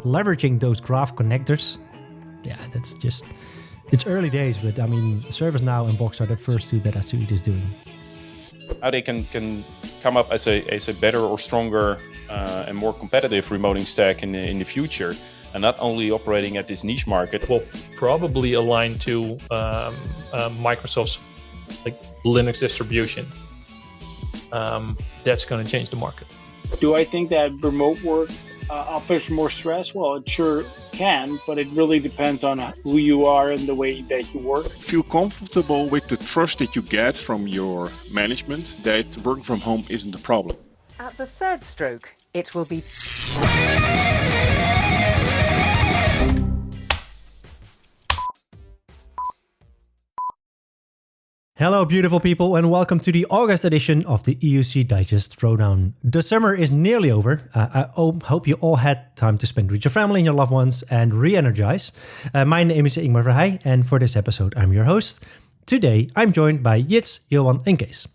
leveraging those graph connectors. Yeah, it's early days, but I mean, ServiceNow and Box are the first two that I see this doing. How they can come up as a better or stronger and more competitive remoting stack in the future, and not only operating at this niche market. Will probably align to Microsoft's Linux distribution. That's going to change the market. Do I think that remote work offers more stress? Well, it sure can, but it really depends on who you are and the way that you work. Feel comfortable with the trust that you get from your management that working from home isn't a problem. At the third stroke, it will be... Hello, beautiful people, and welcome to the August edition of the EUCdigest ThrowDown. The summer is nearly over. I hope you all had time to spend with your family and your loved ones and re-energize. My name is Ingmar Verheij, and for this episode, I'm your host. Today, I'm joined by Jits, Johan, and Kees.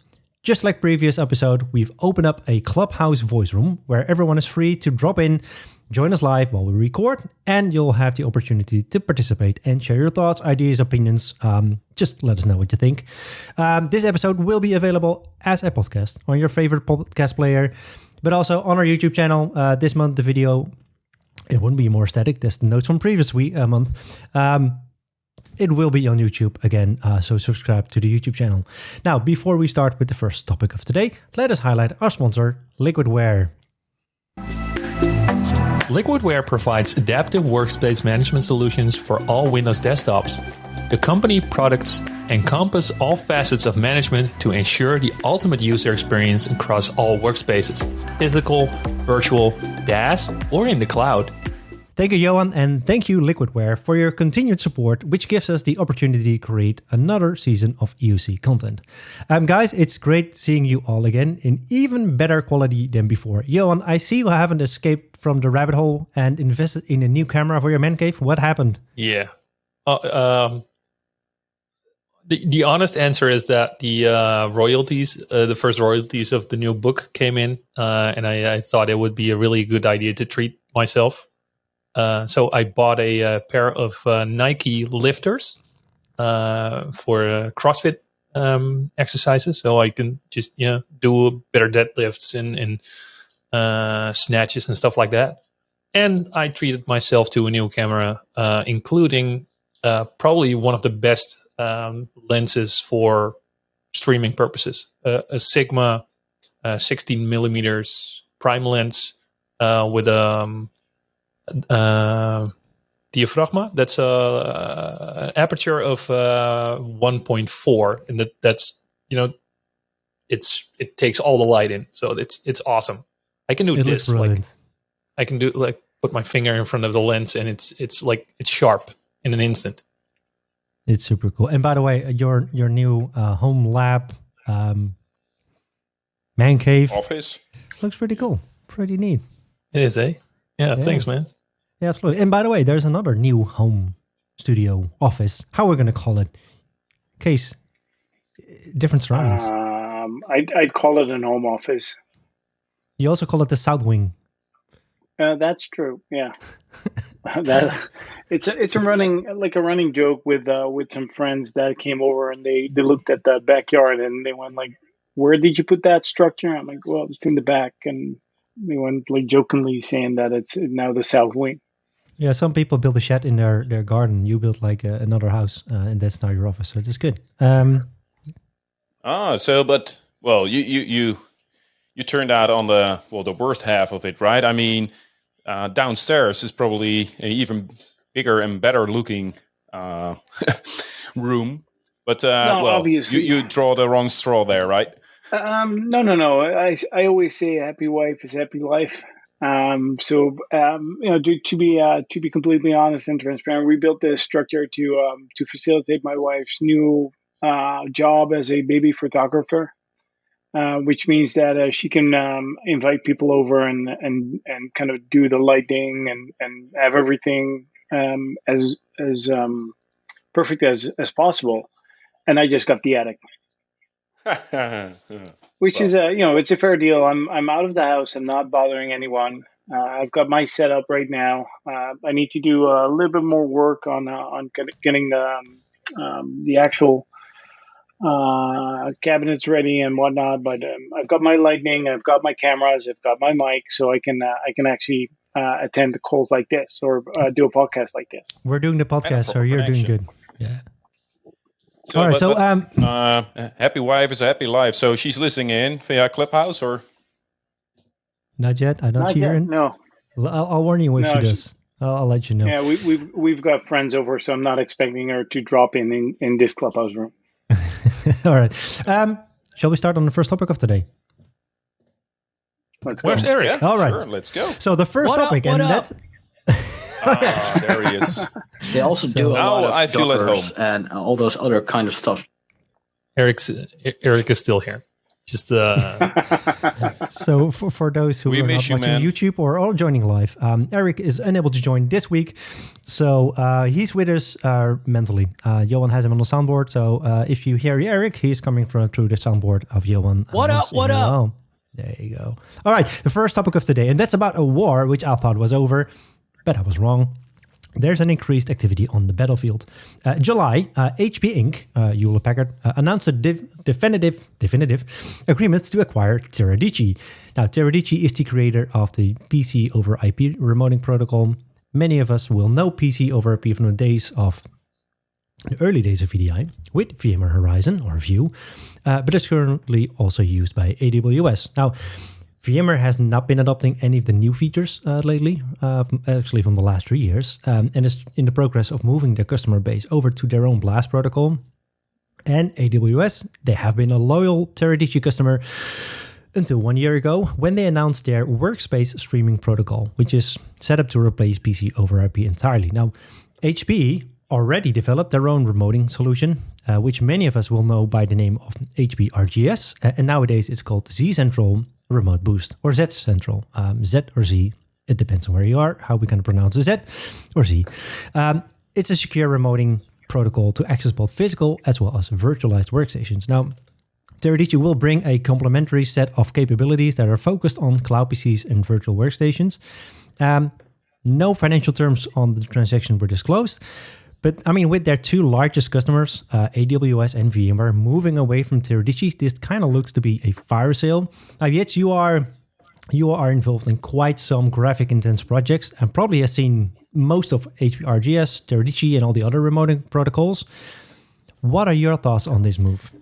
Just like previous episode, we've opened up a Clubhouse voice room where everyone is free to drop in, join us live while we record, and you'll have the opportunity to participate and share your thoughts, ideas, opinions. Just let us know what you think. This episode will be available as a podcast on your favorite podcast player, but also on our YouTube channel. This month, the video, it wouldn't be more static. There's the notes from previous month. It will be on YouTube again, so subscribe to the YouTube channel. Now, before we start with the first topic of today, let us highlight our sponsor, Liquidware. Liquidware provides adaptive workspace management solutions for all Windows desktops. The company products encompass all facets of management to ensure the ultimate user experience across all workspaces, physical, virtual, DaaS, or in the cloud. Thank you, Johan, and thank you, Liquidware, for your continued support, which gives us the opportunity to create another season of EUC content. Guys, it's great seeing you all again in even better quality than before. Johan, I see you haven't escaped from the rabbit hole and invested in a new camera for your man cave. What happened? Yeah. The honest answer is that the royalties, the first royalties of the new book came in, and I thought it would be a really good idea to treat myself. So I bought a pair of Nike lifters for CrossFit exercises, so I can just do better deadlifts and snatches and stuff like that. And I treated myself to a new camera, including probably one of the best lenses for streaming purposes, a Sigma 16 millimeters prime lens with diaphragma. That's an aperture of 1.4, and that's it takes all the light in, so it's awesome. I can do this, I can do put my finger in front of the lens, and it's sharp in an instant. It's super cool. And by the way, your new home lab, man cave Office looks pretty cool, pretty neat. It is, eh? Yeah, thanks, man. Yeah, absolutely. And by the way, there's another new home studio office. How we're going to call it? Case, different surroundings. I'd call it an home office. You also call it the South Wing. That's true. Yeah, it's a running joke with some friends that came over, and they looked at the backyard and they went like, "Where did you put that structure?" I'm like, "Well, it's in the back," and they went jokingly saying that it's now the South Wing. Yeah, some people build a shed in their garden. You built another house, and that's now your office. So it's good. You turned out on the worst half of it, right? I mean, downstairs is probably an even bigger and better looking room, but obviously you draw the wrong straw there, right? No. I always say happy wife is happy life. To be completely honest and transparent, we built this structure to facilitate my wife's new job as a baby photographer, which means that she can invite people over and kind of do the lighting and have everything as perfect as possible. And I just got the attic. Which is it's a fair deal. I'm out of the house. I'm not bothering anyone. I've got my setup right now. I need to do a little bit more work on getting the actual cabinets ready and whatnot. But I've got my lighting, I've got my cameras, I've got my mic, so I can actually attend calls like this or do a podcast like this. We're doing the podcast, so you're doing good. Yeah. So, all right. But, happy wife is a happy life. So she's listening in via Clubhouse, or not yet? I don't see her in. No. I'll warn you if she does. I'll let you know. Yeah, we've got friends over, so I'm not expecting her to drop in this Clubhouse room. All right. Shall we start on the first topic of today? Let's go. Where's Eric? Yeah, all right. Sure, let's go. So the first topic, and that's... There he is. They also do a lot of I feel at Dockers home. and all those other kind of stuff. Eric is still here. Just So for those who are not watching YouTube or all joining live, Eric is unable to join this week. So he's with us mentally. Johan has him on the soundboard. So if you hear Eric, he's coming through the soundboard of Johan. What up? There you go. All right, the first topic of today, and that's about a war, which I thought was over, but I was wrong. There's an increased activity on the battlefield. July, HP Inc., Hewlett-Packard, announced a definitive agreement to acquire Teradici. Now, Teradici is the creator of the PC over IP remoting protocol. Many of us will know PC over IP from the early days of VDI with VMware Horizon or View, but it's currently also used by AWS. Now, VMware has not been adopting any of the new features lately, actually from the last 3 years, and is in the progress of moving their customer base over to their own BLAST protocol. And AWS, they have been a loyal Teradici customer until 1 year ago when they announced their workspace streaming protocol, which is set up to replace PC over IP entirely. Now, HP already developed their own remoting solution, which many of us will know by the name of HP RGS, and nowadays it's called Z Central Remote Boost, or Z Central, Z or Z, it depends on where you are, how we can pronounce the Z or Z. It's a secure remoting protocol to access both physical as well as virtualized workstations. Now, Teradici will bring a complementary set of capabilities that are focused on cloud PCs and virtual workstations. No financial terms on the transaction were disclosed, but I mean, with their two largest customers, AWS and VMware, moving away from Teradici, this kind of looks to be a fire sale. Now, yet you are involved in quite some graphic intense projects and probably have seen most of HP RGS, Teradici, and all the other remoting protocols. What are your thoughts on this move?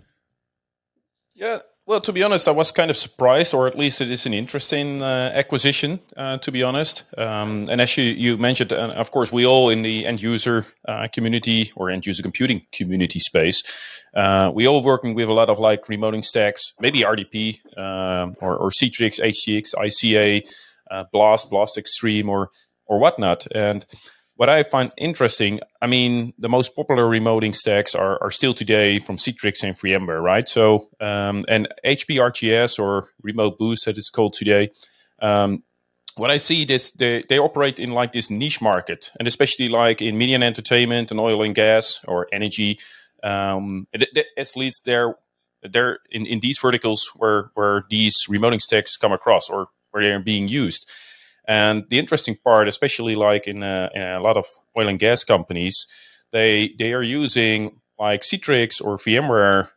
Yeah, well, to be honest, I was kind of surprised, or at least it is an interesting acquisition, to be honest. And as you mentioned, of course, we all in the end user community or end user computing community space, we all working with a lot of like remoting stacks, maybe RDP or Citrix, HCX, ICA, Blast Extreme, or whatnot. And what I find interesting, I mean, the most popular remoting stacks are still today from Citrix and VMware, right? So, and HP RGS or Remote Boost, that it's called today. What I see is they operate in like this niche market, and especially like in media and entertainment and oil and gas or energy. It leads they're in these verticals where these remoting stacks come across or where they're being used. And the interesting part, especially like in a lot of oil and gas companies, they are using like Citrix or VMware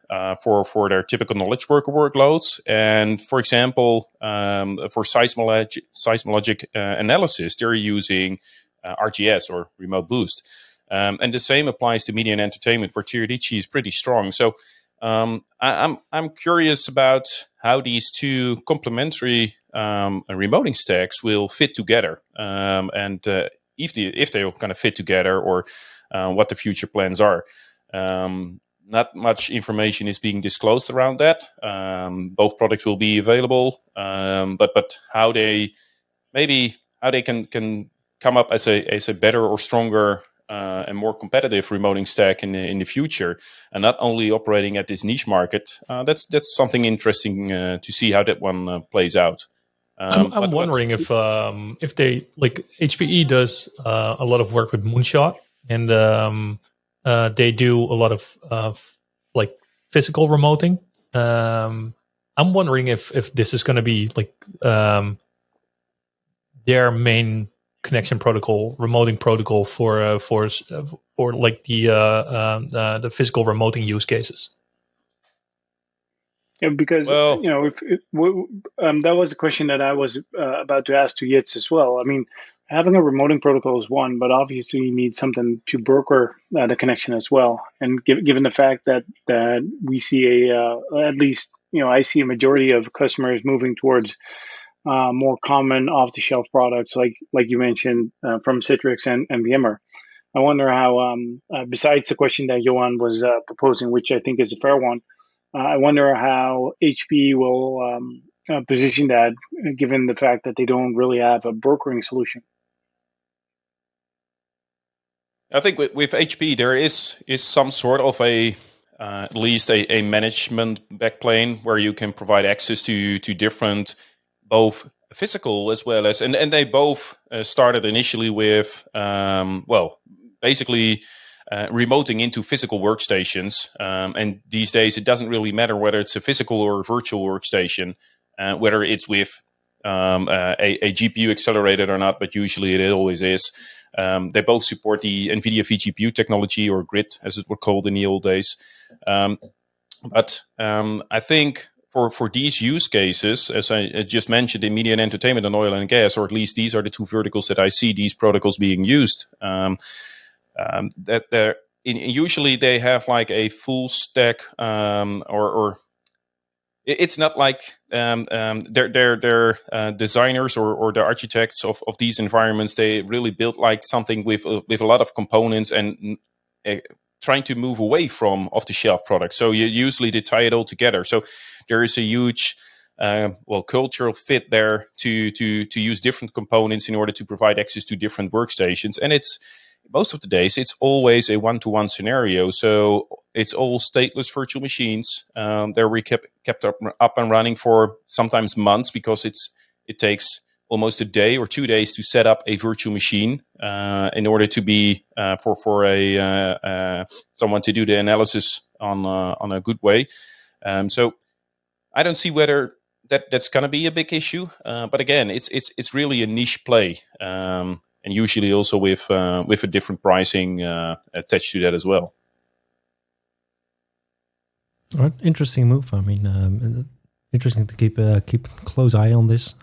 for their typical knowledge worker workloads. And for example, for seismologic analysis, they're using RGS or Remote Boost. And the same applies to media and entertainment, where Teradici is pretty strong. So I'm curious about how these two complementary remoting stacks will fit together, and if they will kind of fit together, or what the future plans are. Not much information is being disclosed around that. Both products will be available, but how they can come up as a better or stronger and more competitive remoting stack in the future, and not only operating at this niche market. That's something interesting to see how that one plays out. I'm wondering if they, like, HPE does a lot of work with Moonshot, and they do a lot of like physical remoting. I'm wondering if this is going to be like their main connection protocol, remoting protocol for like the physical remoting use cases. Yeah, because that was a question that I was about to ask to Jits as well. I mean, having a remoting protocol is one, but obviously you need something to broker the connection as well. And given the fact that we see at least I see a majority of customers moving towards more common off-the-shelf products, like you mentioned from Citrix and VMware. I wonder how, besides the question that Johan was proposing, which I think is a fair one, I wonder how HP will position that, given the fact that they don't really have a brokering solution. I think with HP there is some sort of at least a management backplane where you can provide access to different, both physical as well as, and they both started initially with basically remoting into physical workstations. And these days it doesn't really matter whether it's a physical or a virtual workstation, whether it's with a GPU accelerated or not, but usually it always is. They both support the NVIDIA vGPU technology, or GRID as it was called in the old days. But I think for these use cases, as I just mentioned, in media and entertainment and oil and gas, or at least these are the two verticals that I see these protocols being used. That they're usually they have like a full stack, or it's not like they're designers or the architects of these environments. They really build like something with a lot of components and trying to move away from off-the-shelf products. So usually they tie it all together. So there is a huge cultural fit there to use different components in order to provide access to different workstations. And it's most of the days it's always a one-to-one scenario. So it's all stateless virtual machines. They're kept up and running for sometimes months, because it takes almost a day or 2 days to set up a virtual machine in order to be for someone to do the analysis on a good way. So I don't see whether that's going to be a big issue. But again, it's really a niche play, and usually also with a different pricing attached to that as well. All right, interesting move. I mean, interesting to keep a close eye on this.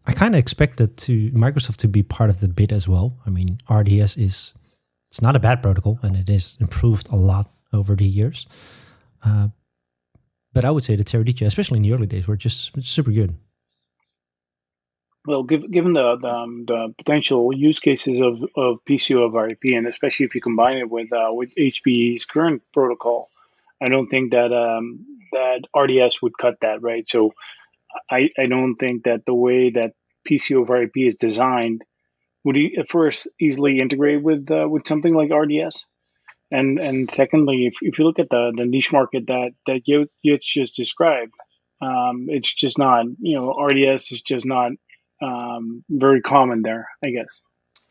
I kind of expected Microsoft to be part of the bid as well. I mean, RDS it's not a bad protocol, and it is improved a lot over the years. But I would say the Teradici, especially in the early days, were just super good. Well, given the potential use cases of PC over IP, and especially if you combine it with HPE's current protocol, I don't think that RDS would cut that, right? So I don't think that the way that PC over IP is designed would at first easily integrate with something like RDS. And secondly, if you look at the niche market that Jits just described, it's just not, RDS is just not very common there, I guess.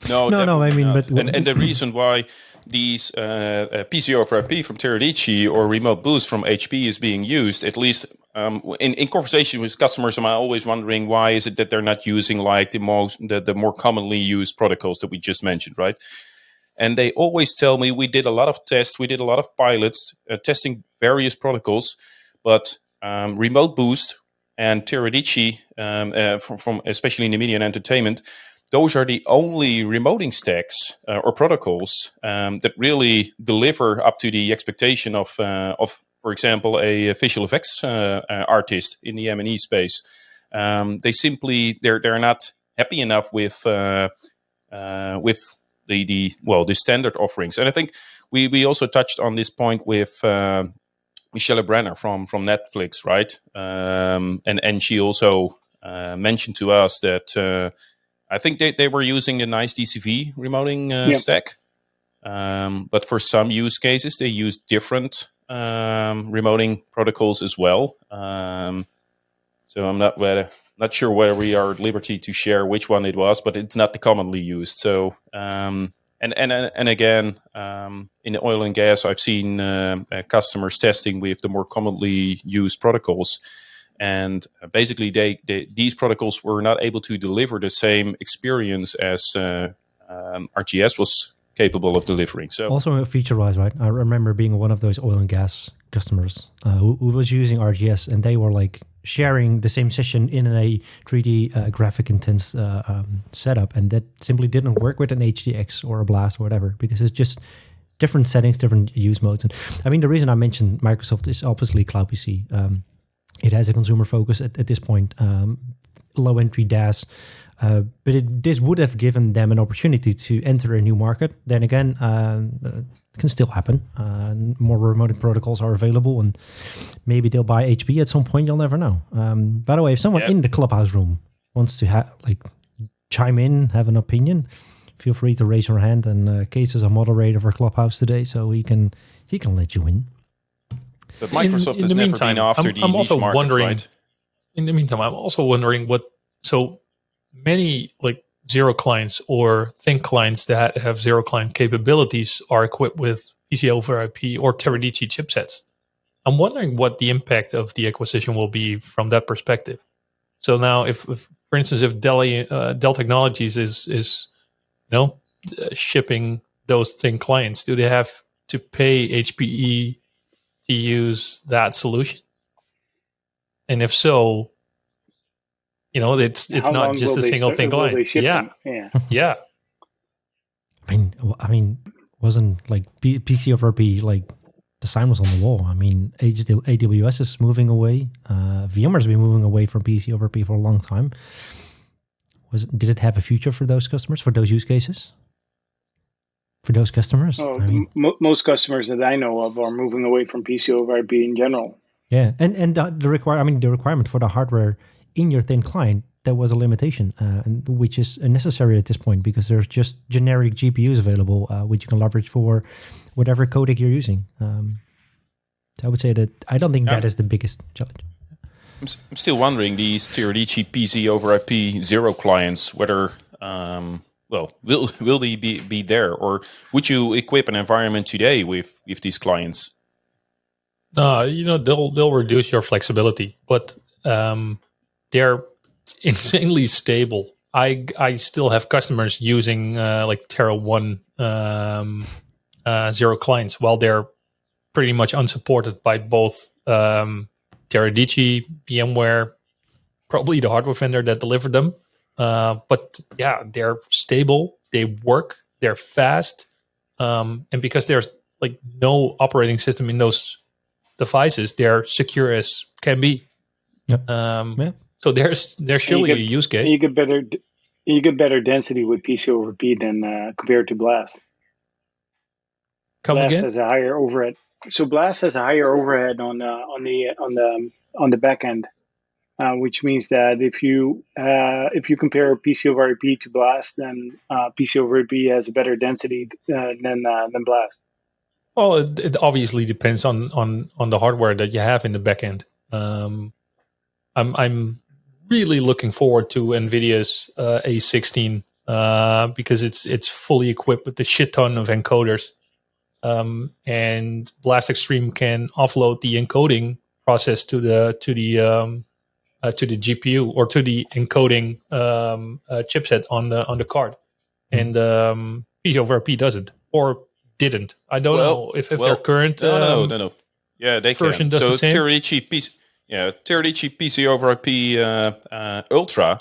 No, I mean, not. but and the reason why these PC over IP from Teradici or Remote Boost from HP is being used, at least in conversation with customers, I'm always wondering why is it that they're not using like the more commonly used protocols that we just mentioned, right? And they always tell me, we did a lot of tests, we did a lot of pilots, testing various protocols, but Remote Boost and Teradici, from especially in the media and entertainment, those are the only remoting stacks or protocols that really deliver up to the expectation of, for example, a visual effects artist in the M&E space. They simply they're not happy enough with the standard offerings. And I think we also touched on this point with Michelle Brenner from Netflix, right? And she also mentioned to us that I think they were using the nice DCV remoting stack. But for some use cases, they use different remoting protocols as well. So I'm not sure whether we are at liberty to share which one it was, but it's not the commonly used. So and again, in the oil and gas, I've seen customers testing with the more commonly used protocols, And basically, these protocols were not able to deliver the same experience as RGS was capable of delivering. So also feature-wise, right? I remember being one of those oil and gas customers who was using RGS, and they were like sharing the same session in a 3D graphic intense setup, and that simply didn't work with an HDX or a Blast or whatever, because it's just different settings, different use modes. And I mean, the reason I mentioned Microsoft is obviously CloudPC. It has a consumer focus at this point, low entry DAS, but this would have given them an opportunity to enter a new market. Then again, it can still happen. More remote protocols are available, and maybe they'll buy HP at some point. You'll never know. By the way, if someone in the Clubhouse room wants to chime in, have an opinion, feel free to raise your hand. And Case is a moderator for Clubhouse today, so he can let you in. But Microsoft has never been after the niche market, right? In the meantime, I'm also wondering so many like zero clients or thin clients that have zero client capabilities are equipped with PC over IP or Teradici chipsets. I'm wondering what the impact of the acquisition will be from that perspective. So now, if for instance, if Dell Technologies is shipping those thin clients, do they have to pay HPE to use that solution? And if so, it's not just a single thin client. Yeah. I mean, wasn't like PC over IP like the sign was on the wall? I mean, AWS is moving away. VMware's been moving away from PC over IP for a long time. Did it have a future for those customers, for those use cases? For those customers? Most customers that I know of are moving away from PC over IP in general. Yeah, and the requirement for the hardware in your thin client, there was a limitation, which is necessary at this point because there's just generic GPUs available, which you can leverage for whatever codec you're using. So I would say that I don't think that is the biggest challenge. I'm still wondering these Teradici PC over IP zero clients, whether will they be there, or would you equip an environment today with these clients? They'll reduce your flexibility, but they're insanely stable. I still have customers using like Terra 1 zero clients, while they're pretty much unsupported by both Teradici, VMware, probably the hardware vendor that delivered them. But yeah, they're stable, they work, they're fast, and because there's like no operating system in those devices, they're secure as can be. Yep. So there's surely a use case. You get better density with PC over IP than compared to Blast. Blast has a higher overhead. So Blast has a higher overhead on the back end, which means that if you compare PC over IP to Blast, then PC over IP has a better density than Blast. Well, it obviously depends on the hardware that you have in the back end. I'm really looking forward to NVIDIA's A16 because it's fully equipped with a shit ton of encoders. And Blast Extreme can offload the encoding process to the GPU or to the encoding chipset on the card, and PC over IP doesn't or didn't. I don't know if their current no. Yeah, they version can. does the same. Teradici PC over IP Ultra,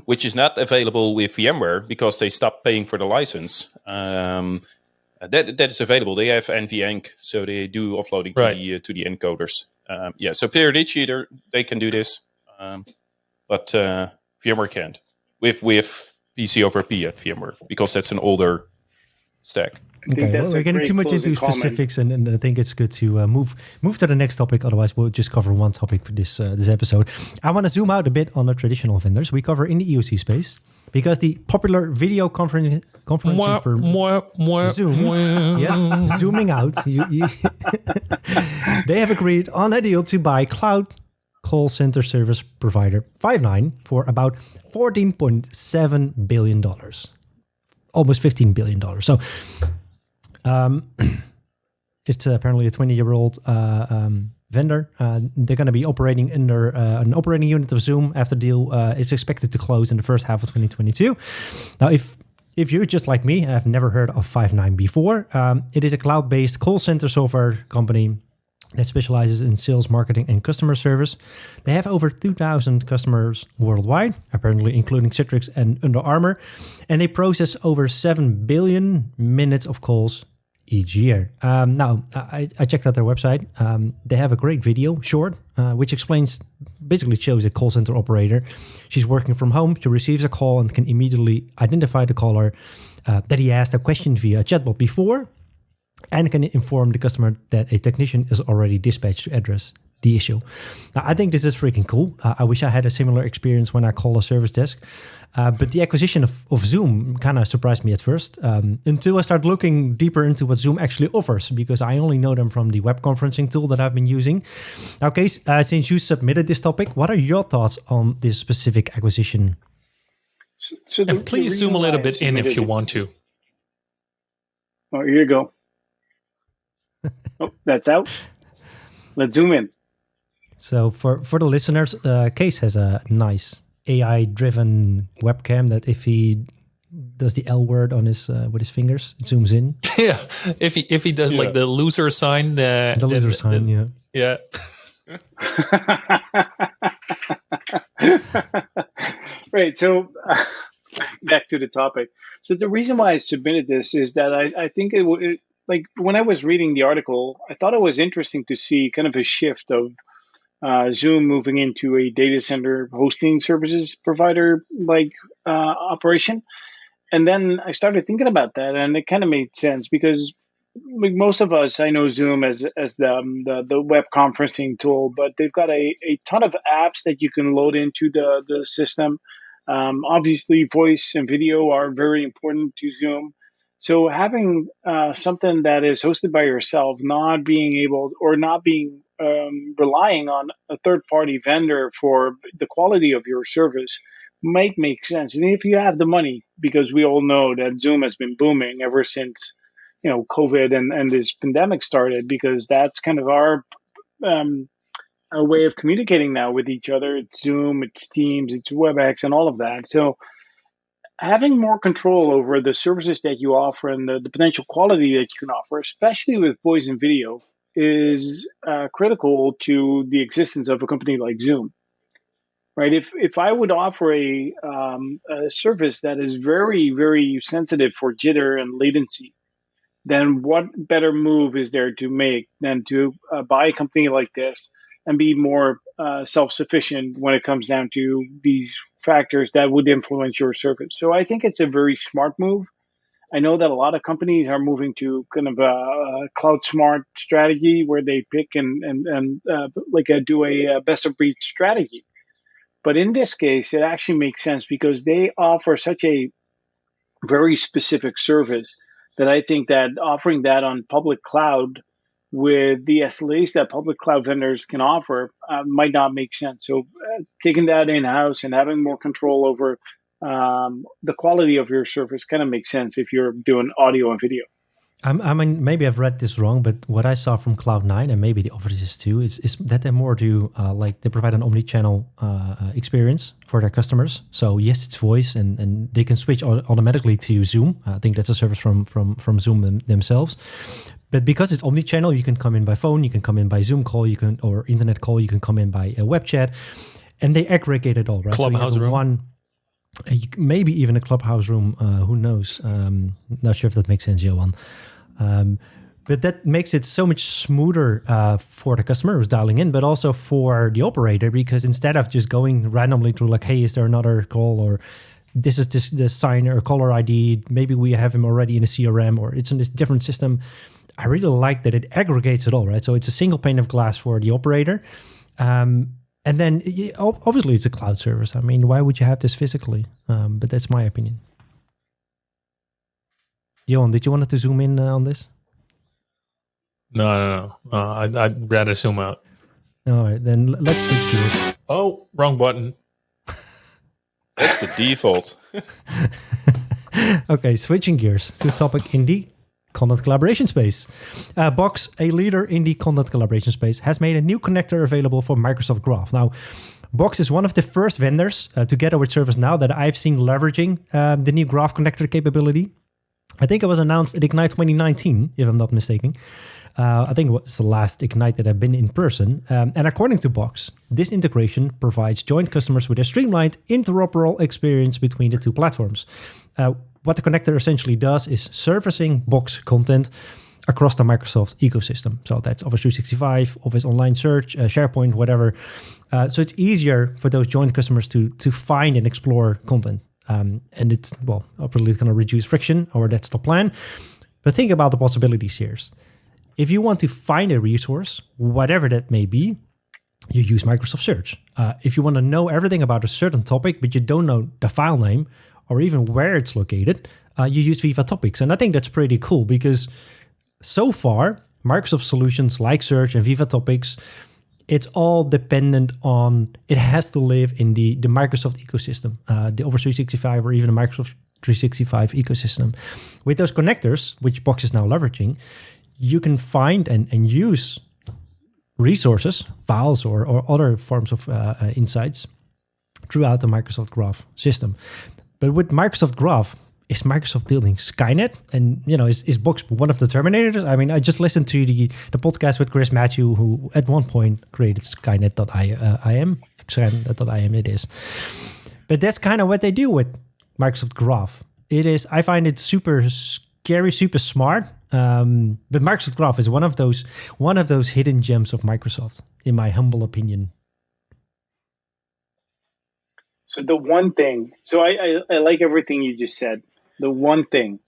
which is not available with VMware because they stopped paying for the license. That is available. They have NVEnc, so they do offloading to the encoders. So Teradici, they can do this, but VMware can't with PC over IP at VMware because that's an older stack. Okay, we're getting too much into specifics, and I think it's good to move to the next topic. Otherwise, we'll just cover one topic for this episode. I want to zoom out a bit on the traditional vendors we cover in the EUC space, because the popular video conferencing firm Zoom, zooming out, they have agreed on a deal to buy cloud call center service provider Five9 for about $14.7 billion, almost $15 billion. So. It's apparently a 20-year-old vendor. They're going to be operating under an operating unit of Zoom after the deal is expected to close in the first half of 2022. Now, if you, just like me, have never heard of Five9 before, it is a cloud-based call center software company that specializes in sales, marketing, and customer service. They have over 2,000 customers worldwide, apparently including Citrix and Under Armour, and they process over 7 billion minutes of calls each year. Now, I checked out their website. They have a great video, short, which basically shows a call center operator. She's working from home. She receives a call and can immediately identify the caller that he asked a question via a chatbot before, and can inform the customer that a technician is already dispatched to address the issue. Now, I think this is freaking cool. I wish I had a similar experience when I call a service desk. But the acquisition of Zoom kind of surprised me at first, until I started looking deeper into what Zoom actually offers, because I only know them from the web conferencing tool that I've been using. Now, Kees, since you submitted this topic, what are your thoughts on this specific acquisition? And please zoom a little bit in if you want to. Oh, here you go. Oh, that's out. Let's zoom in. So for the listeners, Kees has a nice AI-driven webcam that if he does the L word on his with his fingers, it zooms in. Yeah, if he does like the loser sign, the loser sign, yeah. Right. So back to the topic. So the reason why I submitted this is that I think like when I was reading the article, I thought it was interesting to see kind of a shift of Zoom moving into a data center hosting services provider like operation. And then I started thinking about that, and it kind of made sense because like most of us, I know Zoom as the web conferencing tool, but they've got a ton of apps that you can load into the system. Obviously, voice and video are very important to Zoom. So having something that is hosted by yourself, not being relying on a third-party vendor for the quality of your service might make sense. And if you have the money, because we all know that Zoom has been booming ever since COVID and this pandemic started, because that's kind of our way of communicating now with each other. It's Zoom, it's Teams, it's WebEx, and all of that. So having more control over the services that you offer and the potential quality that you can offer, especially with voice and video, is critical to the existence of a company like Zoom. Right? If I would offer a service that is very, very sensitive for jitter and latency, then what better move is there to make than to buy a company like this and be more self-sufficient when it comes down to these factors that would influence your service. So I think it's a very smart move. I know that a lot of companies are moving to kind of a cloud smart strategy where they pick and do a best of breed strategy. But in this case, it actually makes sense because they offer such a very specific service that I think that offering that on public cloud with the SLAs that public cloud vendors can offer might not make sense. So taking that in-house and having more control over the quality of your service kind of makes sense if you're doing audio and video. I mean, maybe I've read this wrong, but what I saw from Cloud9, and maybe the offices too, is that they're more to they provide an omni-channel experience for their customers. So yes, it's voice, and they can switch automatically to Zoom. I think that's a service from Zoom themselves. But because it's omni-channel, you can come in by phone, you can come in by Zoom call, or internet call, you can come in by a web chat, and they aggregate it all, right? Clubhouse room. Maybe even a clubhouse room. Who knows? Not sure if that makes sense, Johan. But that makes it so much smoother for the customer who's dialing in, but also for the operator, because instead of just going randomly through like, hey, is there another call, or this is the signer or caller ID, maybe we have him already in a CRM, or it's in this different system. I really like that it aggregates it all, right? So it's a single pane of glass for the operator. And then obviously it's a cloud service. I mean, why would you have this physically? But that's my opinion. Johan, did you want to zoom in on this? No. I'd rather zoom out. All right, then let's switch gears. Oh, wrong button. That's the default. Okay, switching gears to topic Indy. content collaboration space. Box, a leader in the content collaboration space, has made a new connector available for Microsoft Graph. Now, Box is one of the first vendors, together with ServiceNow, that I've seen leveraging the new Graph connector capability. I think it was announced at Ignite 2019, if I'm not mistaken. I think it was the last Ignite that I've been in person. And according to Box, this integration provides joint customers with a streamlined, interoperable experience between the two platforms. What the connector essentially does is surfacing Box content across the Microsoft ecosystem. So that's Office 365, Office Online Search, SharePoint, whatever. So it's easier for those joint customers to find and explore content. And it's, well, probably it's going to reduce friction, or that's the plan. But think about the possibilities here. If you want to find a resource, whatever that may be, you use Microsoft Search. If you want to know everything about a certain topic, but you don't know the file name or even where it's located, you use Viva Topics. And I think that's pretty cool because so far, Microsoft solutions like Search and Viva Topics, it's all dependent on, it has to live in the Microsoft ecosystem, the Office 365 or even the Microsoft 365 ecosystem. With those connectors, which Box is now leveraging, you can find and use resources, files, or other forms of insights throughout the Microsoft Graph system. But with Microsoft Graph, is Microsoft building Skynet? And, you know, is Box one of the Terminators? I mean, I just listened to the podcast with Chris Matthew, who at one point created Skynet.im. Skynet.im it is. But that's kind of what they do with Microsoft Graph. It is, I find it super scary, super smart. But Microsoft Graph is one of those hidden gems of Microsoft, in my humble opinion. So the one thing, so I like everything you just said. The one thing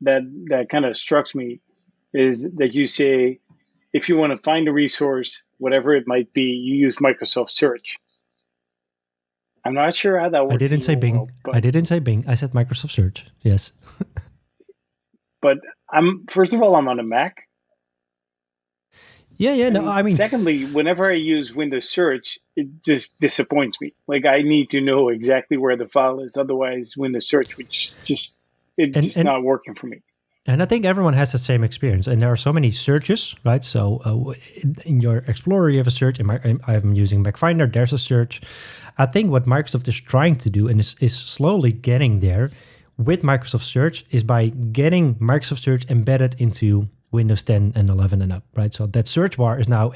that kind of struck me is that you say, if you want to find a resource, whatever it might be, you use Microsoft Search. I'm not sure how that works. I didn't say Bing. I didn't say Bing. I said Microsoft Search. Yes. But first of all, I'm on a Mac. Yeah. No, I mean. Secondly, whenever I use Windows Search, it just disappoints me. Like, I need to know exactly where the file is. Otherwise, Windows Search, it's not working for me. And I think everyone has the same experience. And there are so many searches, right? So in your Explorer, you have a search. I'm using MacFinder. There's a search. I think what Microsoft is trying to do, and is slowly getting there with Microsoft Search, is by getting Microsoft Search embedded into Windows 10 and 11 and up, right? So that search bar is now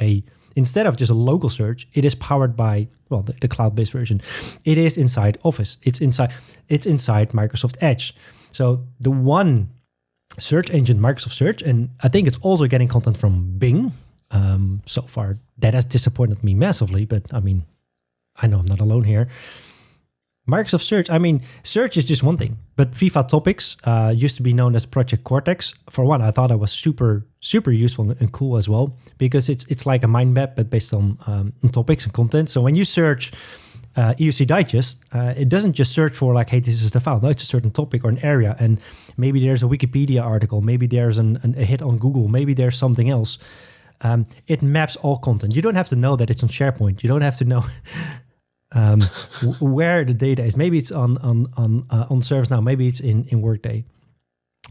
instead of just a local search, it is powered by, well, the cloud-based version. It is inside Office. It's inside Microsoft Edge. So the one search engine, Microsoft Search, and I think it's also getting content from Bing. So far, that has disappointed me massively, but I mean, I know I'm not alone here. Microsoft Search, I mean, search is just one thing, but Viva Topics used to be known as Project Cortex. For one, I thought it was super, super useful and cool as well, because it's like a mind map, but based on topics and content. So when you search EUCdigest, it doesn't just search for like, hey, this is the file. No, it's a certain topic or an area, and maybe there's a Wikipedia article, maybe there's a hit on Google, maybe there's something else. It maps all content. You don't have to know that it's on SharePoint. You don't have to know where the data is. Maybe it's on ServiceNow. Maybe it's in Workday.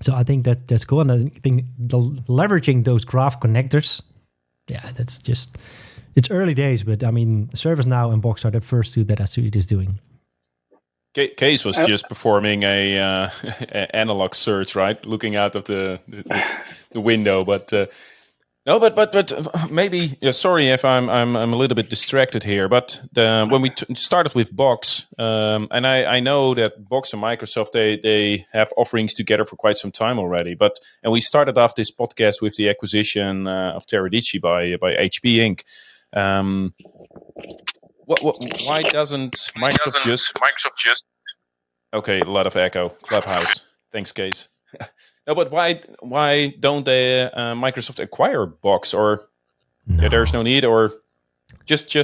So I think that's cool. And I think leveraging those graph connectors, yeah, that's just, it's early days. But I mean, ServiceNow and Box are the first two that Suite is doing. Case was just performing a analog search, right? Looking out of the window, but. No, but maybe. Yeah, sorry if I'm a little bit distracted here. But when we started with Box, and I know that Box and Microsoft they have offerings together for quite some time already. And we started off this podcast with the acquisition of Teradici by HP Inc. Why doesn't Microsoft just? Okay, a lot of echo. Clubhouse. Thanks, Case. No, but why don't they Microsoft acquire Box, or there's no need, or just to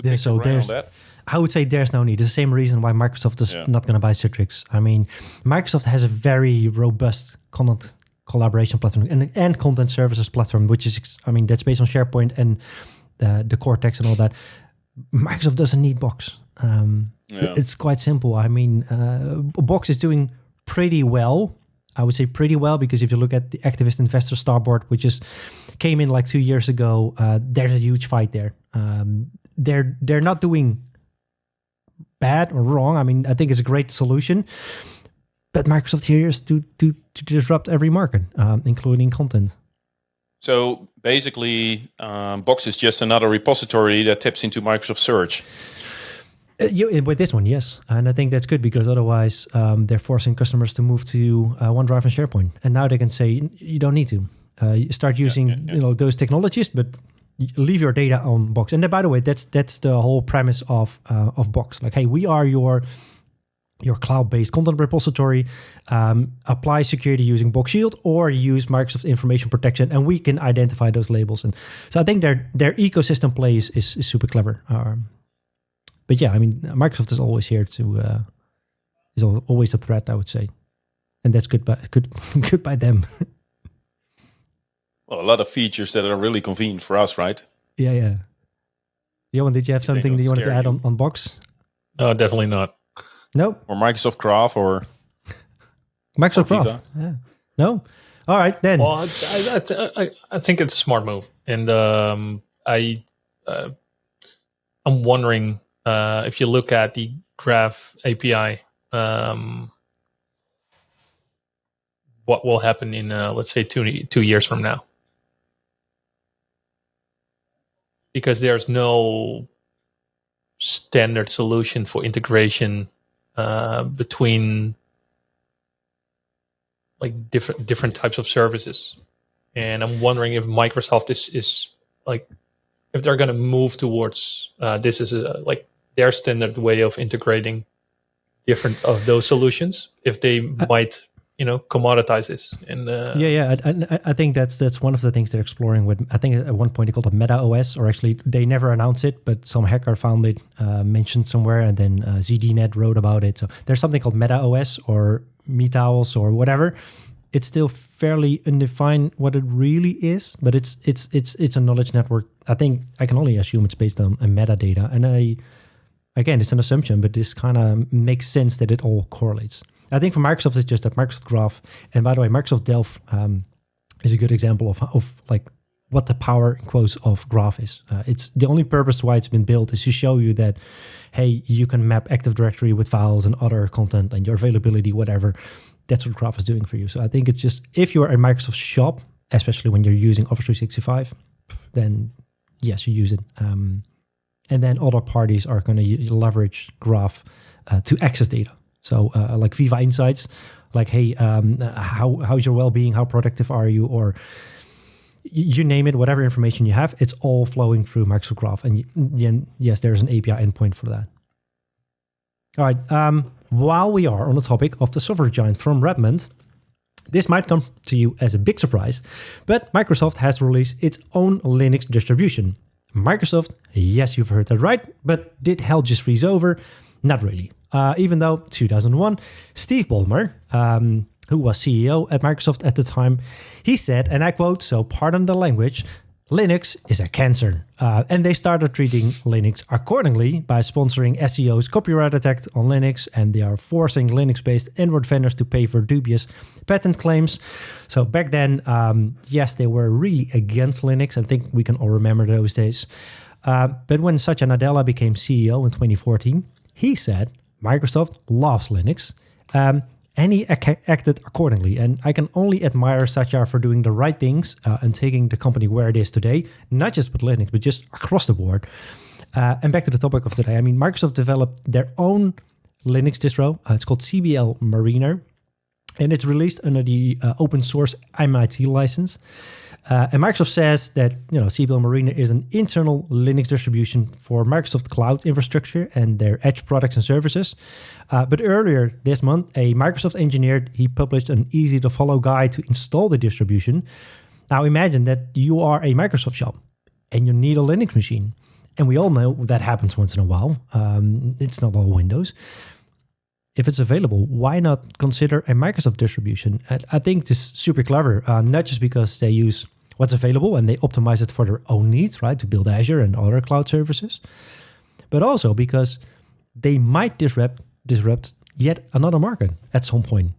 pick your brain on that? I would say there's no need. It's the same reason why Microsoft is not going to buy Citrix. I mean, Microsoft has a very robust content collaboration platform and content services platform, which is, I mean, that's based on SharePoint and the Cortex and all that. Microsoft doesn't need Box. It's quite simple. I mean, Box is doing pretty well. I would say pretty well, because if you look at the activist investor starboard, which just came in like 2 years ago, there's a huge fight there. They're not doing bad or wrong. I mean, I think it's a great solution. But Microsoft here is to disrupt every market, including content. So basically, Box is just another repository that taps into Microsoft Search. With this one, yes. And I think that's good, because otherwise they're forcing customers to move to OneDrive and SharePoint. And now they can say, you don't need to. You start using those technologies, but leave your data on Box. And then, by the way, that's the whole premise of Box. Like, hey, we are your cloud-based content repository. Apply security using Box Shield, or use Microsoft Information Protection, and we can identify those labels. And so I think their ecosystem play is super clever. But yeah, I mean, Microsoft is always here is always a threat, I would say, and that's good by them. Well, a lot of features that are really convenient for us, right? Yeah. Johan, did you have something that you wanted to add on Box? No, definitely not. No? Or Microsoft Graph or Microsoft Graph? Yeah. No? All right, then. Well, I think it's a smart move. And I'm wondering, if you look at the Graph API, what will happen in, let's say, 2 years from now? Because there's no standard solution for integration between like different types of services, and I'm wondering if Microsoft is like, if they're going to move towards this is like their standard way of integrating different of those solutions, if they might commoditize this. And I think that's one of the things they're exploring with. I think at one point they called it Meta OS, or actually they never announced it, but some hacker found it mentioned somewhere, and then ZDNet wrote about it. So there's something called Meta OS or Metals or whatever. It's still fairly undefined what it really is, but it's a knowledge network. I think I can only assume it's based on metadata, and again, it's an assumption, but this kind of makes sense that it all correlates. I think for Microsoft, it's just that Microsoft Graph, and by the way, Microsoft Delph is a good example of like what the power in quotes of Graph is. It's the only purpose why it's been built is to show you that, hey, you can map Active Directory with files and other content and your availability, whatever. That's what Graph is doing for you. So I think it's just, if you're a Microsoft shop, especially when you're using Office 365, then yes, you use it. And then other parties are going to leverage Graph to access data. So like Viva Insights, like, hey, how's your well-being? How productive are you? Or you name it, whatever information you have, it's all flowing through Microsoft Graph. And yes, there's an API endpoint for that. All right. While we are on the topic of the software giant from Redmond, this might come to you as a big surprise, but Microsoft has released its own Linux distribution. Microsoft, yes, you've heard that right, but did hell just freeze over? Not really. Even though 2001, Steve Ballmer, who was CEO at Microsoft at the time, he said, and I quote, so pardon the language, Linux is a cancer. And they started treating Linux accordingly by sponsoring SEO's copyright attack on Linux, and they are forcing Linux-based Android vendors to pay for dubious patent claims. So back then, yes, they were really against Linux. I think we can all remember those days. But when Satya Nadella became CEO in 2014, he said, Microsoft loves Linux, and he acted accordingly. And I can only admire Satya for doing the right things and taking the company where it is today, not just with Linux, but just across the board. And back to the topic of today. I mean, Microsoft developed their own Linux distro. It's called CBL Mariner, and it's released under the open source MIT license. And Microsoft says that CBL Mariner is an internal Linux distribution for Microsoft Cloud infrastructure and their edge products and services. But earlier this month, a Microsoft engineer, he published an easy-to-follow guide to install the distribution. Now imagine that you are a Microsoft shop and you need a Linux machine. And we all know that happens once in a while. It's not all Windows. If it's available, why not consider a Microsoft distribution? I think this is super clever, not just because they use what's available and they optimize it for their own needs, right, to build Azure and other cloud services, but also because they might disrupt yet another market at some point.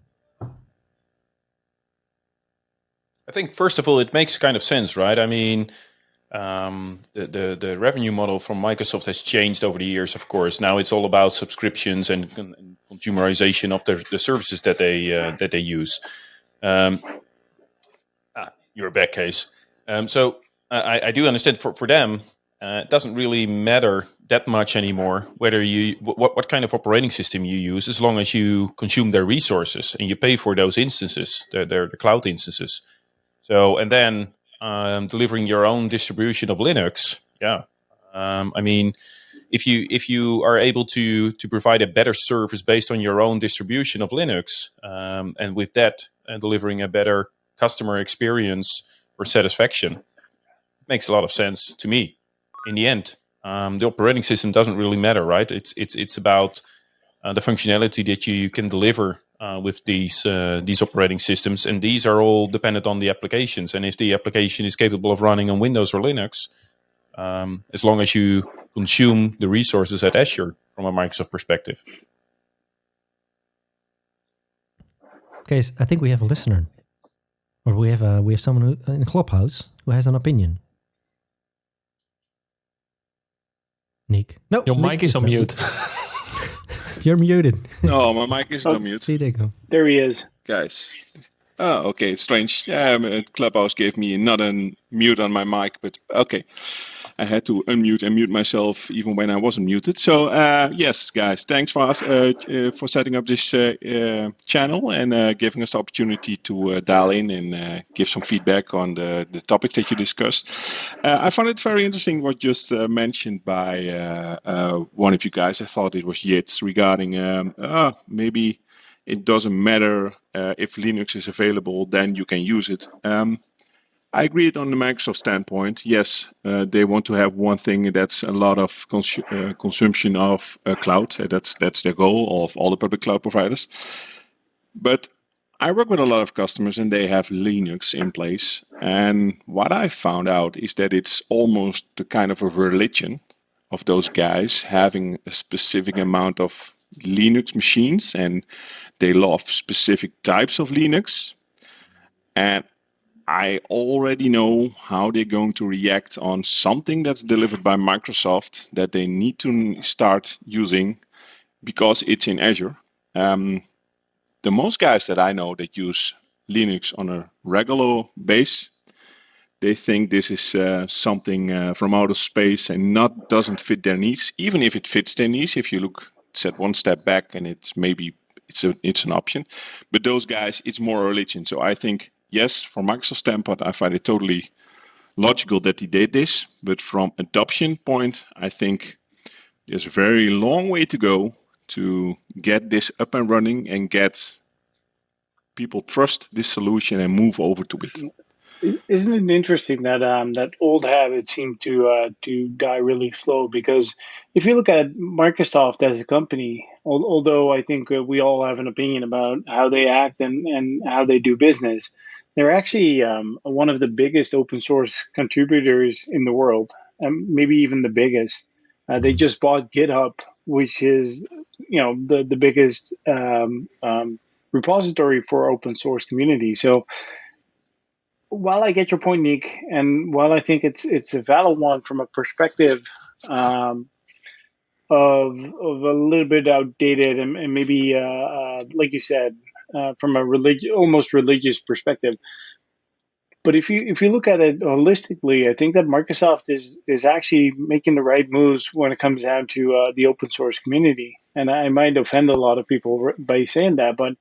I think first of all, it makes kind of sense, right? I mean, the revenue model from Microsoft has changed over the years. Of course, now it's all about subscriptions and consumerization of the services that they use. You're a back case. So I do understand for them, it doesn't really matter that much anymore whether what kind of operating system you use, as long as you consume their resources and you pay for those instances, the cloud instances. So, and then delivering your own distribution of Linux. Yeah. I mean, if you are able to provide a better service based on your own distribution of Linux, and with that delivering a better customer experience or satisfaction, it makes a lot of sense to me. In the end, the operating system doesn't really matter, right? It's about the functionality that you can deliver with these operating systems, and these are all dependent on the applications. And if the application is capable of running on Windows or Linux, as long as you consume the resources at Azure from a Microsoft perspective. Okay, so I think we have a listener, or we have someone in Clubhouse who has an opinion. Nick, no, your Nick mic is on mute. You're muted. No, my mic isn't on mute. See, there you go. There he is. Guys. Oh, okay. It's strange. Clubhouse gave me not a mute on my mic, but okay. I had to unmute and mute myself even when I wasn't muted. So yes, guys, thanks for setting up this channel and giving us the opportunity to dial in and give some feedback on the topics that you discussed. I found it very interesting what just mentioned by one of you guys. I thought it was Jits regarding maybe it doesn't matter if Linux is available, then you can use it. I agree on the Microsoft standpoint. Yes, they want to have one thing that's a lot of consumption of cloud. That's their goal of all the public cloud providers. But I work with a lot of customers and they have Linux in place. And what I found out is that it's almost the kind of a religion of those guys having a specific amount of Linux machines, and they love specific types of Linux. And I already know how they're going to react on something that's delivered by Microsoft that they need to start using because it's in Azure. The most guys that I know that use Linux on a regular base, they think this is something from outer space and doesn't fit their needs. Even if it fits their needs, if you set one step back and it's an option. But those guys, it's more a religion. So I think, yes, from Microsoft standpoint, I find it totally logical that they did this. But from adoption point, I think there's a very long way to go to get this up and running and get people trust this solution and move over to it. Isn't it interesting that that old habits seem to die really slow? Because if you look at Microsoft as a company, although I think we all have an opinion about how they act and how they do business, they're actually one of the biggest open source contributors in the world, maybe even the biggest. They just bought GitHub, which is the biggest repository for open source community. So while I get your point, Nick, and while I think it's a valid one from a perspective of a little bit outdated and maybe like you said, from a almost religious perspective. But if you look at it holistically, I think that Microsoft is actually making the right moves when it comes down to the open source community. And I might offend a lot of people by saying that, but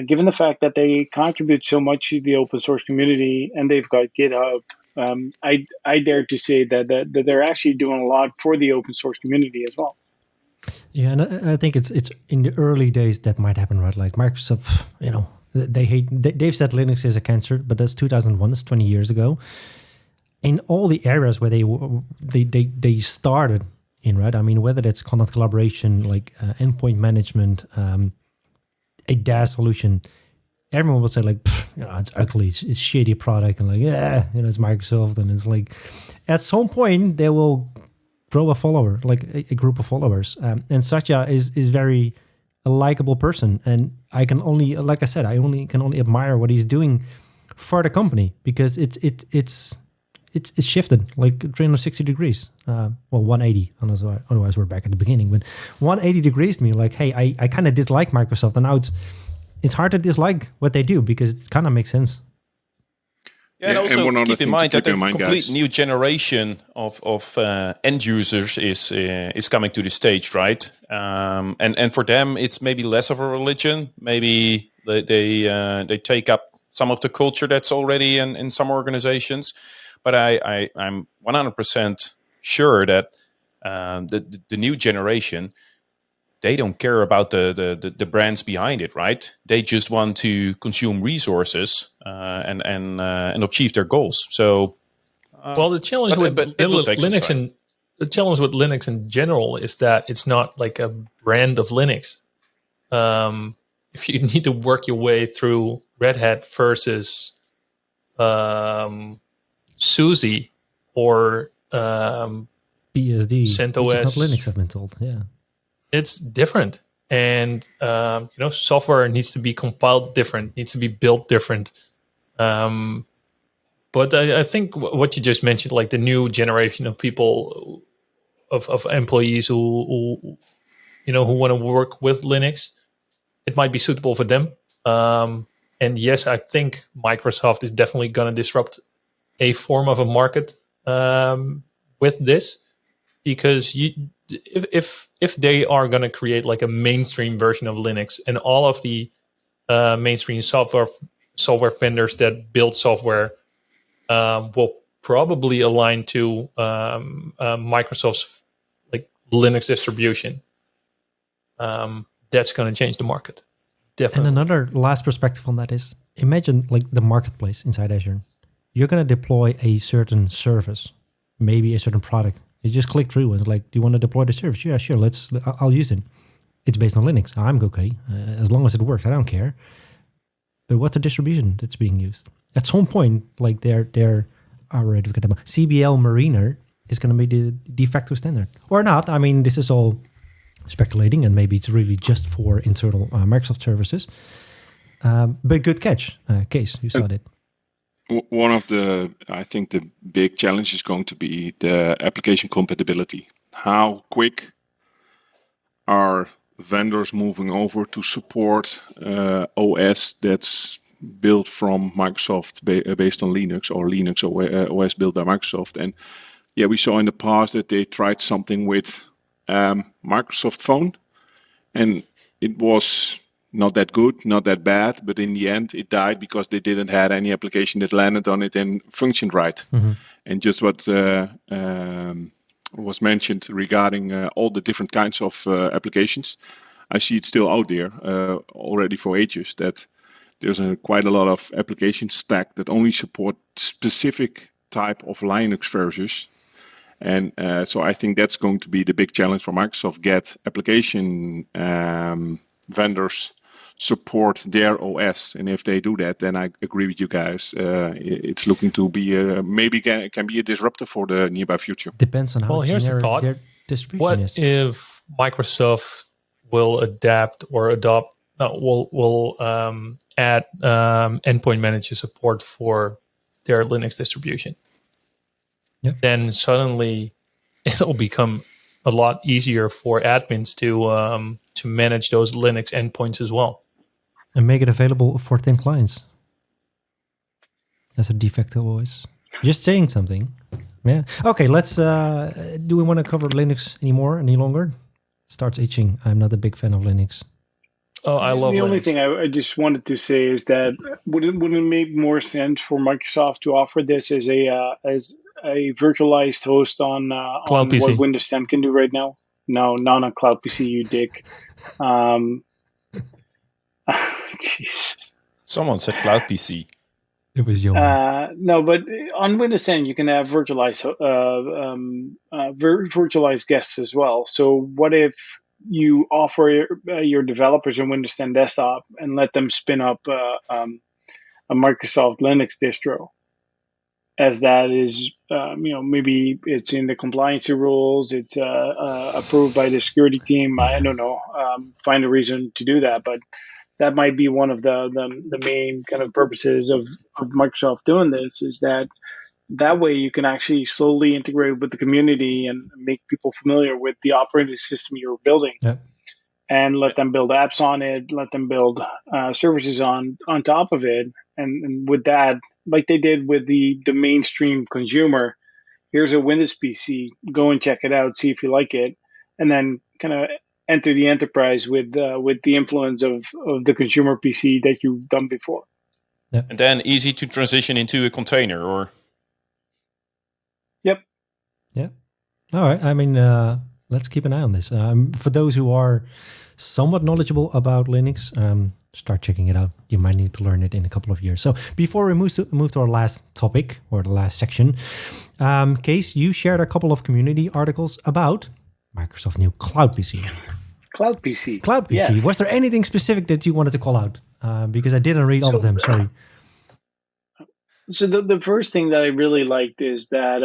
given the fact that they contribute so much to the open source community and they've got GitHub, I dare to say that they're actually doing a lot for the open source community as well. Yeah, and I think it's in the early days that might happen, right? Like Microsoft, they've said Linux is a cancer, but that's 2001, that's 20 years ago. In all the areas where they started in, right? I mean, whether that's content collaboration, like endpoint management, a DAS solution, everyone will say like, it's ugly, it's shitty product, and like, it's Microsoft, and it's like, at some point they will grow a follower, like a group of followers, and Satya is very a likable person, and I can only, like I said, can only admire what he's doing for the company, because it's shifted like 360 degrees. 180. Otherwise, we're back at the beginning. But 180 degrees to me, like, hey, I kind of dislike Microsoft, and now it's hard to dislike what they do because it kind of makes sense. Yeah, and also keep in mind that a complete new generation of end users is coming to the stage, right? And for them, it's maybe less of a religion. Maybe they take up some of the culture that's already in some organizations. But I'm 100% sure that the new generation, they don't care about the brands behind it, right? They just want to consume resources and achieve their goals. So, the challenge with Linux and the challenge with Linux in general is that it's not like a brand of Linux. If you need to work your way through Red Hat versus SUSE or BSD, CentOS, not Linux, I've been told. Yeah. It's different, and software needs to be compiled different, needs to be built different. But I think what you just mentioned, like the new generation of people, of employees who want to work with Linux, it might be suitable for them. And yes, I think Microsoft is definitely going to disrupt a form of a market with this, because if they are going to create like a mainstream version of Linux, and all of the mainstream software vendors that build software will probably align to Microsoft's like Linux distribution, that's going to change the market. Definitely. And another last perspective on that is, imagine like the marketplace inside Azure. You're going to deploy a certain service, maybe a certain product. You just click through and it's like, do you want to deploy the service? Yeah, sure. I'll use it. It's based on Linux. I'm okay. As long as it works, I don't care. But what's the distribution that's being used? At some point, like they're already CBL Mariner is going to be the de facto standard. Or not. I mean, this is all speculating, and maybe it's really just for internal Microsoft services. But good catch, Case. You saw it. One of I think the big challenge is going to be the application compatibility. How quick are vendors moving over to support OS that's built from Microsoft based on Linux, or Linux OS built by Microsoft? And yeah, we saw in the past that they tried something with Microsoft Phone, and it was not that good, not that bad, but in the end it died because they didn't have any application that landed on it and functioned right. Mm-hmm. And just what was mentioned regarding all the different kinds of applications, I see it still out there already for ages, that there's quite a lot of application stack that only support specific type of Linux versions. And so I think that's going to be the big challenge for Microsoft, get application vendors support their OS. And if they do that, then I agree with you guys. It's looking to be maybe can be a disruptor for the nearby future. Depends on how here's the thought. Their distribution what is. If Microsoft will adapt or adopt, will add endpoint manager support for their Linux distribution? Yep. Then suddenly it'll become a lot easier for admins to manage those Linux endpoints as well. And make it available for 10 clients as a de facto OS. Just saying something. Yeah. Okay, let's... do we want to cover Linux any longer? Starts itching. I'm not a big fan of Linux. Oh, I love the Linux. only thing I just wanted to say is that wouldn't it make more sense for Microsoft to offer this as a virtualized host on what Windows 10 can do right now? No, not on CloudPC, you dick. Jeez. Someone said CloudPC. It was your no, but on Windows 10 you can have virtualized guests as well. So what if you offer your developers a Windows 10 desktop and let them spin up a Microsoft Linux distro, as that is, maybe it's in the compliance rules, it's approved by the security team. I don't know. Find a reason to do that, but that might be one of the main kind of purposes of Microsoft doing this, is that way you can actually slowly integrate with the community and make people familiar with the operating system you're building. Yeah. And let them build apps on it, let them build services on top of it. And with that, like they did with the mainstream consumer, here's a Windows PC, go and check it out, see if you like it, and then kind of enter the enterprise with the influence of the consumer PC that you've done before. Yeah. And then easy to transition into a container, or? Yep. Yeah. All right. I mean, let's keep an eye on this. For those who are somewhat knowledgeable about Linux, start checking it out. You might need to learn it in a couple of years. So before we move to our last topic, or the last section, Kees, you shared a couple of community articles about Microsoft new CloudPC. CloudPC. CloudPC. Yes. Was there anything specific that you wanted to call out? Because I didn't read all of them. Sorry. So the first thing that I really liked is that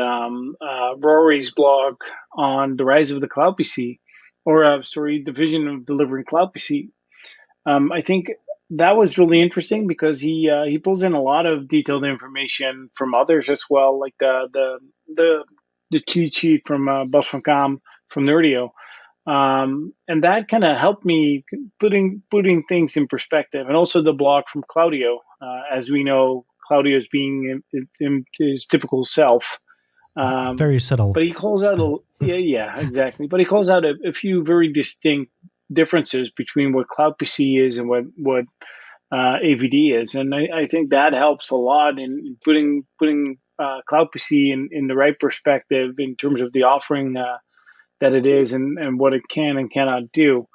Rory's blog on the rise of the CloudPC, or the vision of delivering CloudPC. I think that was really interesting because he pulls in a lot of detailed information from others as well, like the cheat sheet from Bas van Kaam from Nerdio. And that kind of helped me putting things in perspective, and also the blog from Claudio. As we know, Claudio is being in his typical self. Very subtle. But he calls out exactly. But he calls out a few very distinct differences between what CloudPC is and what AVD is, and I think that helps a lot in putting CloudPC in the right perspective in terms of the offering that it is and what it can and cannot do.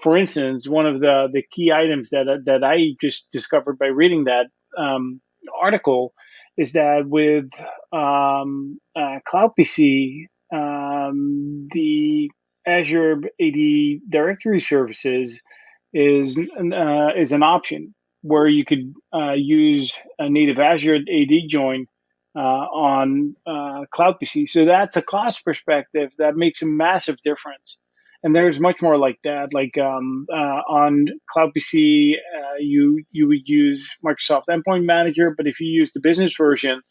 For instance, one of the key items that I just discovered by reading that article is that with CloudPC, the Azure AD directory services is an option where you could use a native Azure AD join on CloudPC. So that's a cost perspective that makes a massive difference. And there's much more like that. Like on CloudPC, you would use Microsoft Endpoint Manager, but if you use the business version,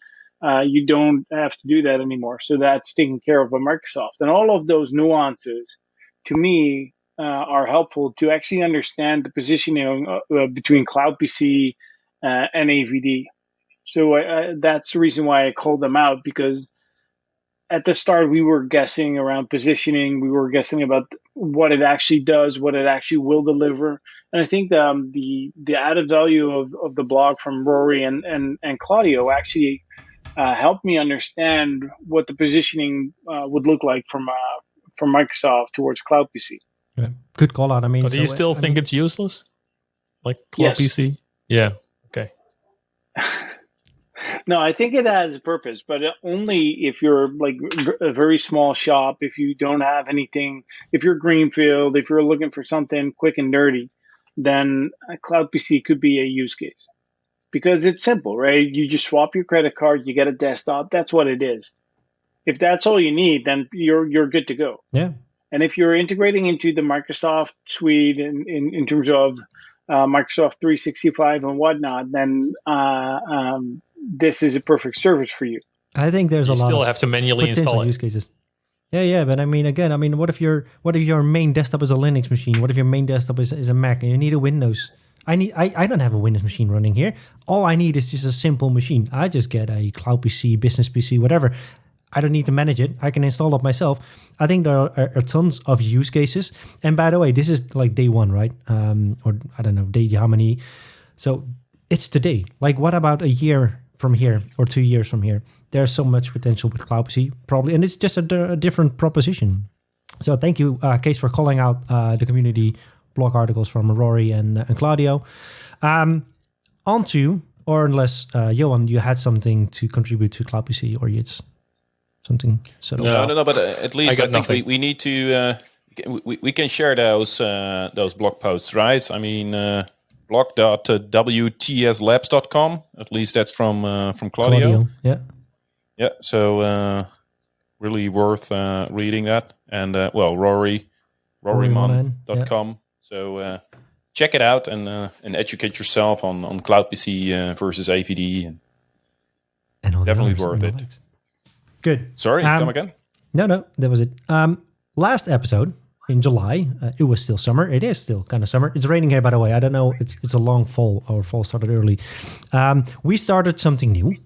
you don't have to do that anymore. So that's taken care of by Microsoft. And all of those nuances, to me, are helpful to actually understand the positioning between CloudPC and AVD. So that's the reason why I called them out, because at the start we were guessing around positioning. We were guessing about what it actually does, what it actually will deliver. And I think the added value of the blog from Rory and Claudio actually helped me understand what the positioning would look like from Microsoft towards CloudPC. Yeah. Good call out. I mean, do you still think it's useless? Like CloudPC? Yes. Yeah. Okay. No, I think it has a purpose, but only if you're like a very small shop, if you don't have anything, if you're greenfield, if you're looking for something quick and dirty, then a CloudPC could be a use case. Because it's simple, right? You just swap your credit card, you get a desktop, that's what it is. If that's all you need, then you're good to go. Yeah. And if you're integrating into the Microsoft suite in terms of Microsoft 365 and whatnot, then this is a perfect service for you. I think there's a lot. You still have to manually install it. Use cases. Yeah, but I mean, what if your main desktop is a Linux machine? What if your main desktop is a Mac and you need a Windows? I don't have a Windows machine running here. All I need is just a simple machine. I just get a Cloud PC, business PC, whatever. I don't need to manage it. I can install it myself. I think there are tons of use cases. And by the way, this is like day one, right? Or I don't know, day how many. So it's today. Like, what about a year from here or 2 years from here? There's so much potential with CloudPC, probably. And it's just a different proposition. So thank you, Kees, for calling out the community blog articles from Rory and Claudio. On to, or unless, Johan, you had something to contribute to CloudPC, or it's something sort of... No, but at least I think we need to... we can share those blog posts, right? I mean, blog.wtslabs.com. At least that's from Claudio. Yeah. So really worth reading that. And Roryman.com. So check it out and educate yourself on CloudPC versus AVD. And all Definitely the others, worth it. Good. Sorry, come again? No, that was it. Last episode in July, it was still summer. It is still kind of summer. It's raining here, by the way. I don't know. It's a long fall. Our fall started early. We started something new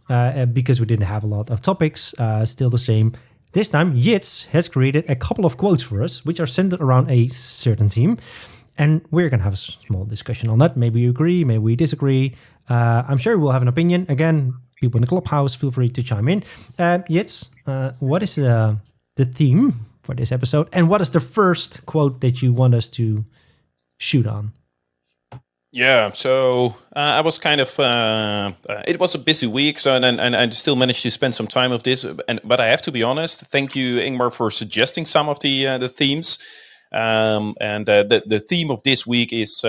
because we didn't have a lot of topics. Still the same. This time, Jits has created a couple of quotes for us, which are centered around a certain theme. And we're going to have a small discussion on that. Maybe you agree, maybe we disagree. I'm sure we'll have an opinion. Again, people in the clubhouse, feel free to chime in. Jits, what is the theme for this episode? And what is the first quote that you want us to shoot on? Yeah, so I was kind of, it was a busy week, so and I still managed to spend some time with this. But I have to be honest, thank you, Ingmar, for suggesting some of the themes. The theme of this week is,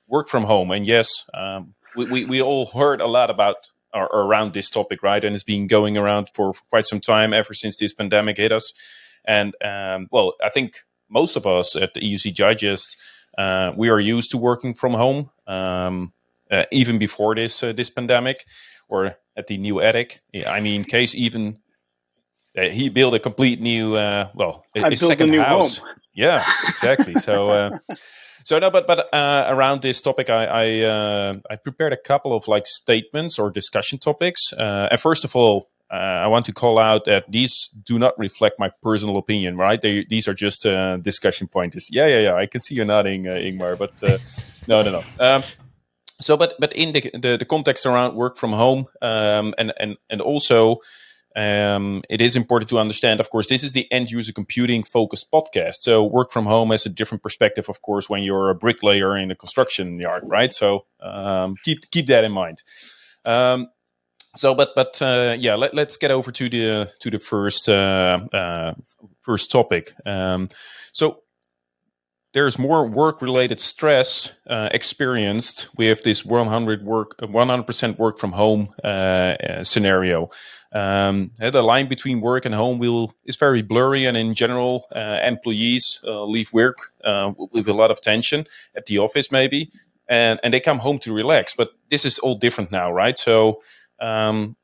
work from home. And yes, we all heard a lot about around this topic, right? And it's been going around for quite some time, ever since this pandemic hit us. And, I think most of us at the EUCdigest, we are used to working from home, even before this pandemic, or at the new attic. I mean, Case even he built a complete new his second house. Home. Yeah, exactly. So around this topic, I prepared a couple of statements or discussion topics. And first of all, I want to call out that these do not reflect my personal opinion, right? These are just discussion pointers. Yeah. I can see you nodding, Ingmar, but no. But in the context around work from home, and also, it is important to understand, of course, this is the end user computing focused podcast. So work from home has a different perspective, of course, when you're a bricklayer in a construction yard, right? So keep that in mind. Let's get over to the first topic. So there's more work-related stress experienced with this 100% work from home scenario. The line between work and home is very blurry, and in general, employees leave work with a lot of tension at the office, maybe, and they come home to relax. But this is all different now, right? So. One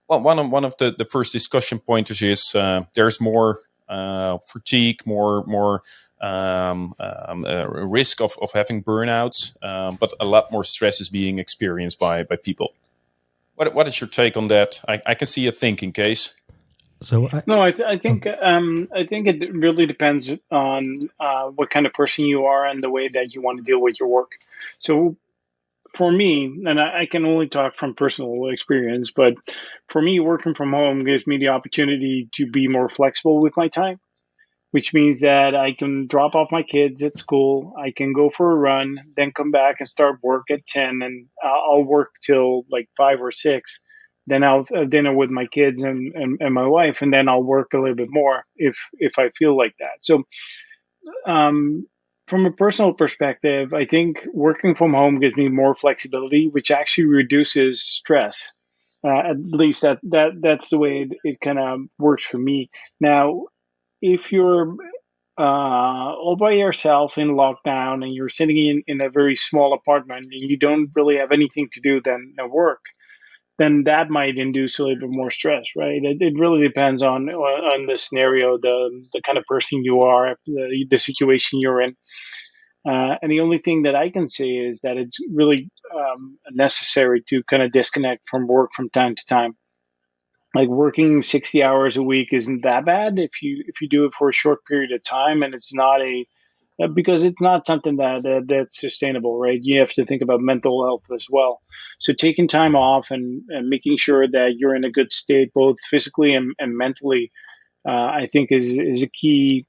of the first discussion pointers is there's more fatigue, more risk of having burnouts, but a lot more stress is being experienced by people. What is your take on that? I can see you thinking, Case. So I think it really depends on what kind of person you are and the way that you want to deal with your work. So. For me, and I can only talk from personal experience, but for me, working from home gives me the opportunity to be more flexible with my time, which means that I can drop off my kids at school, I can go for a run, then come back and start work at 10, and I'll work till 5 or 6. Then I'll have dinner with my kids and my wife, and then I'll work a little bit more if I feel like that. So, from a personal perspective, I think working from home gives me more flexibility, which actually reduces stress. At least that's the way it kind of works for me. Now, if you're all by yourself in lockdown and you're sitting in a very small apartment and you don't really have anything to do than work, then that might induce a little bit more stress, right? It really depends on the scenario, the kind of person you are, the situation you're in. And the only thing that I can say is that it's really necessary to kind of disconnect from work from time to time. Like working 60 hours a week isn't that bad if you do it for a short period of time, and it's not because it's not something that's sustainable, right? You have to think about mental health as well. So taking time off and making sure that you're in a good state, both physically and mentally, I think is a key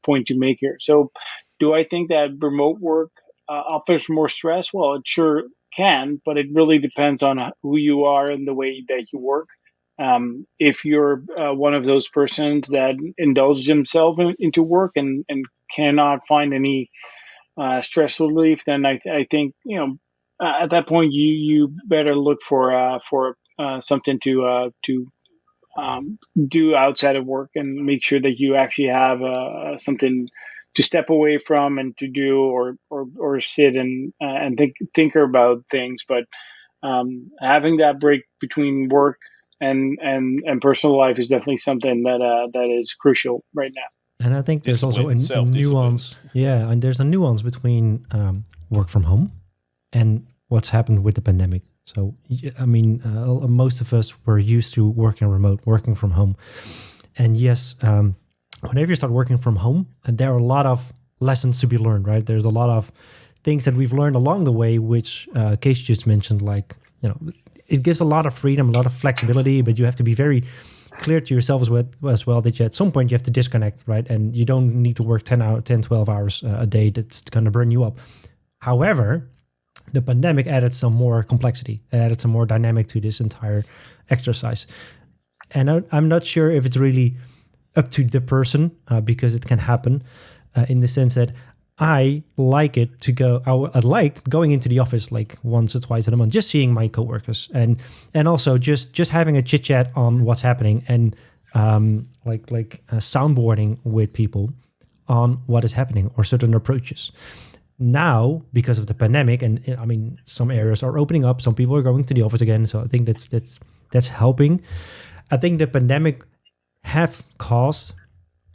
point to make here. So do I think that remote work offers more stress? Well, it sure can, but it really depends on who you are and the way that you work. If you're one of those persons that indulge themselves into work and cannot find any stress relief, then I think at that point you better look for something to do outside of work and make sure that you actually have something step away from and to do or sit and think about things. But having that break between work and personal life is definitely something that is crucial right now. And I think there's also a nuance. Yeah, and there's a nuance between work from home and what's happened with the pandemic. So, I mean, most of us were used to working remote, working from home. And yes, whenever you start working from home, there are a lot of lessons to be learned, right? There's a lot of things that we've learned along the way, which Case just mentioned, like, it gives a lot of freedom, a lot of flexibility, but you have to be very clear to yourself as well that at some point you have to disconnect, right? And you don't need to work 10, 12 hours a day. That's going to burn you up. However, the pandemic added some more complexity. It added some more dynamic to this entire exercise. And I'm not sure if it's really up to the person because it can happen in the sense that I like it to go. I liked going into the office like once or twice in a month, just seeing my coworkers and also just having a chit chat on what's happening and soundboarding with people on what is happening or certain approaches. Now, because of the pandemic, and I mean, some areas are opening up, some people are going to the office again. So I think that's helping. I think the pandemic have caused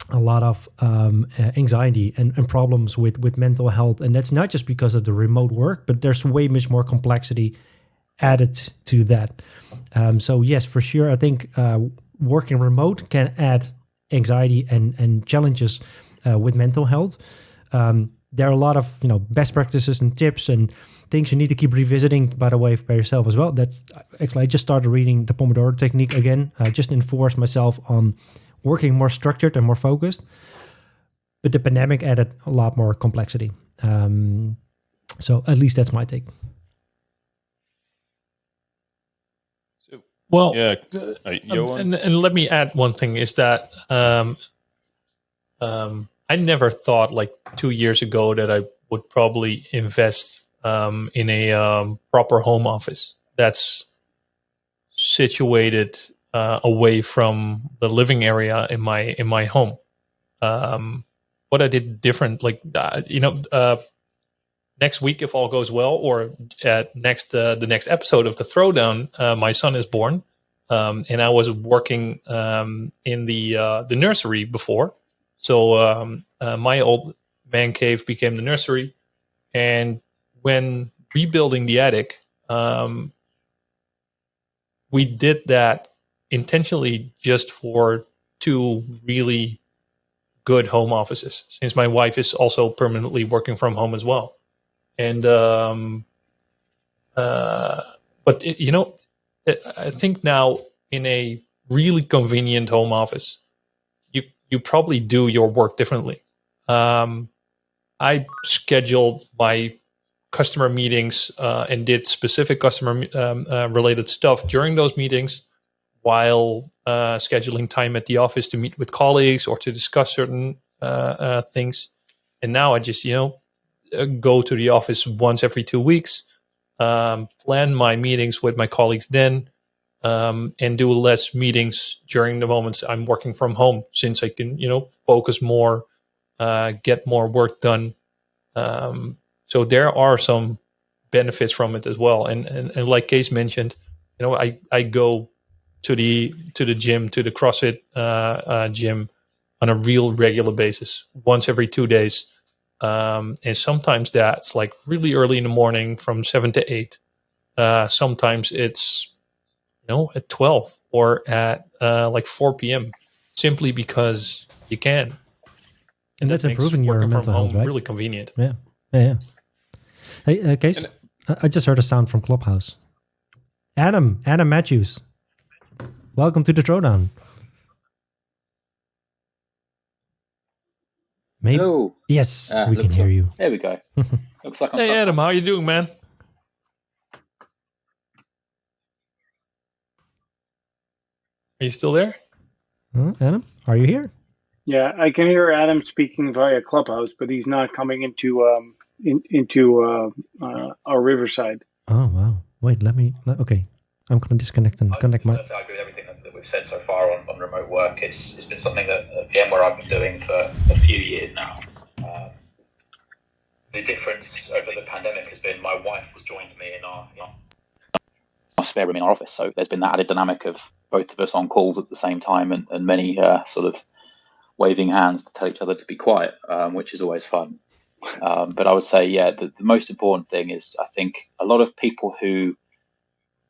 a lot of anxiety and problems with mental health. And that's not just because of the remote work, but there's way much more complexity added to that. So yes, for sure, I think working remote can add anxiety and challenges with mental health. There are a lot of best practices and tips and things you need to keep revisiting, by the way, by yourself as well. That's actually, I just started reading the Pomodoro technique again. I just enforced myself on working more structured and more focused. But the pandemic added a lot more complexity. So at least that's my take. Well, yeah, and let me add one thing is that I never thought like 2 years ago that I would probably invest in a proper home office that's situated away from the living area in my home. What I did different, next week, if all goes well, or at the next episode of the Throwdown, my son is born, and I was working in the nursery before. So my old man cave became the nursery, and when rebuilding the attic, we did that intentionally just for 2 really good home offices, since my wife is also permanently working from home as well. And but I think now in a really convenient home office, you probably do your work differently. I scheduled my customer meetings and did specific customer related stuff during those meetings, while scheduling time at the office to meet with colleagues or to discuss certain things. And now I just go to the office once every 2 weeks, plan my meetings with my colleagues then, and do less meetings during the moments I'm working from home, since I can, focus more, get more work done. So there are some benefits from it as well. And like Case mentioned, I go to the gym, to the CrossFit gym on a real regular basis, once every 2 days. And sometimes that's like really early in the morning from 7 to 8. Sometimes it's, at 12 or at like 4 p.m. simply because you can. And that's improving your mental health, right? Really convenient. Yeah. Hey, Case, I just heard a sound from Clubhouse. Adam Matthews. Welcome to the Throwdown. Maybe. Hello. Yes, we can hear you. There we go. Looks like I'm. Hey, Adam, how you doing, man? Are you still there? Adam, are you here? Yeah, I can hear Adam speaking via Clubhouse, but he's not coming into our Riverside. Oh wow! Wait, okay. I'm going to disconnect and connect my. I agree with everything that we've said so far on remote work. It's been something that at VMware I've been doing for a few years now. the difference over the pandemic has been my wife was joined me in our spare room in our office. So there's been that added dynamic of both of us on calls at the same time, and many sort of waving hands to tell each other to be quiet, which is always fun. But I would say, the most important thing is, I think a lot of people who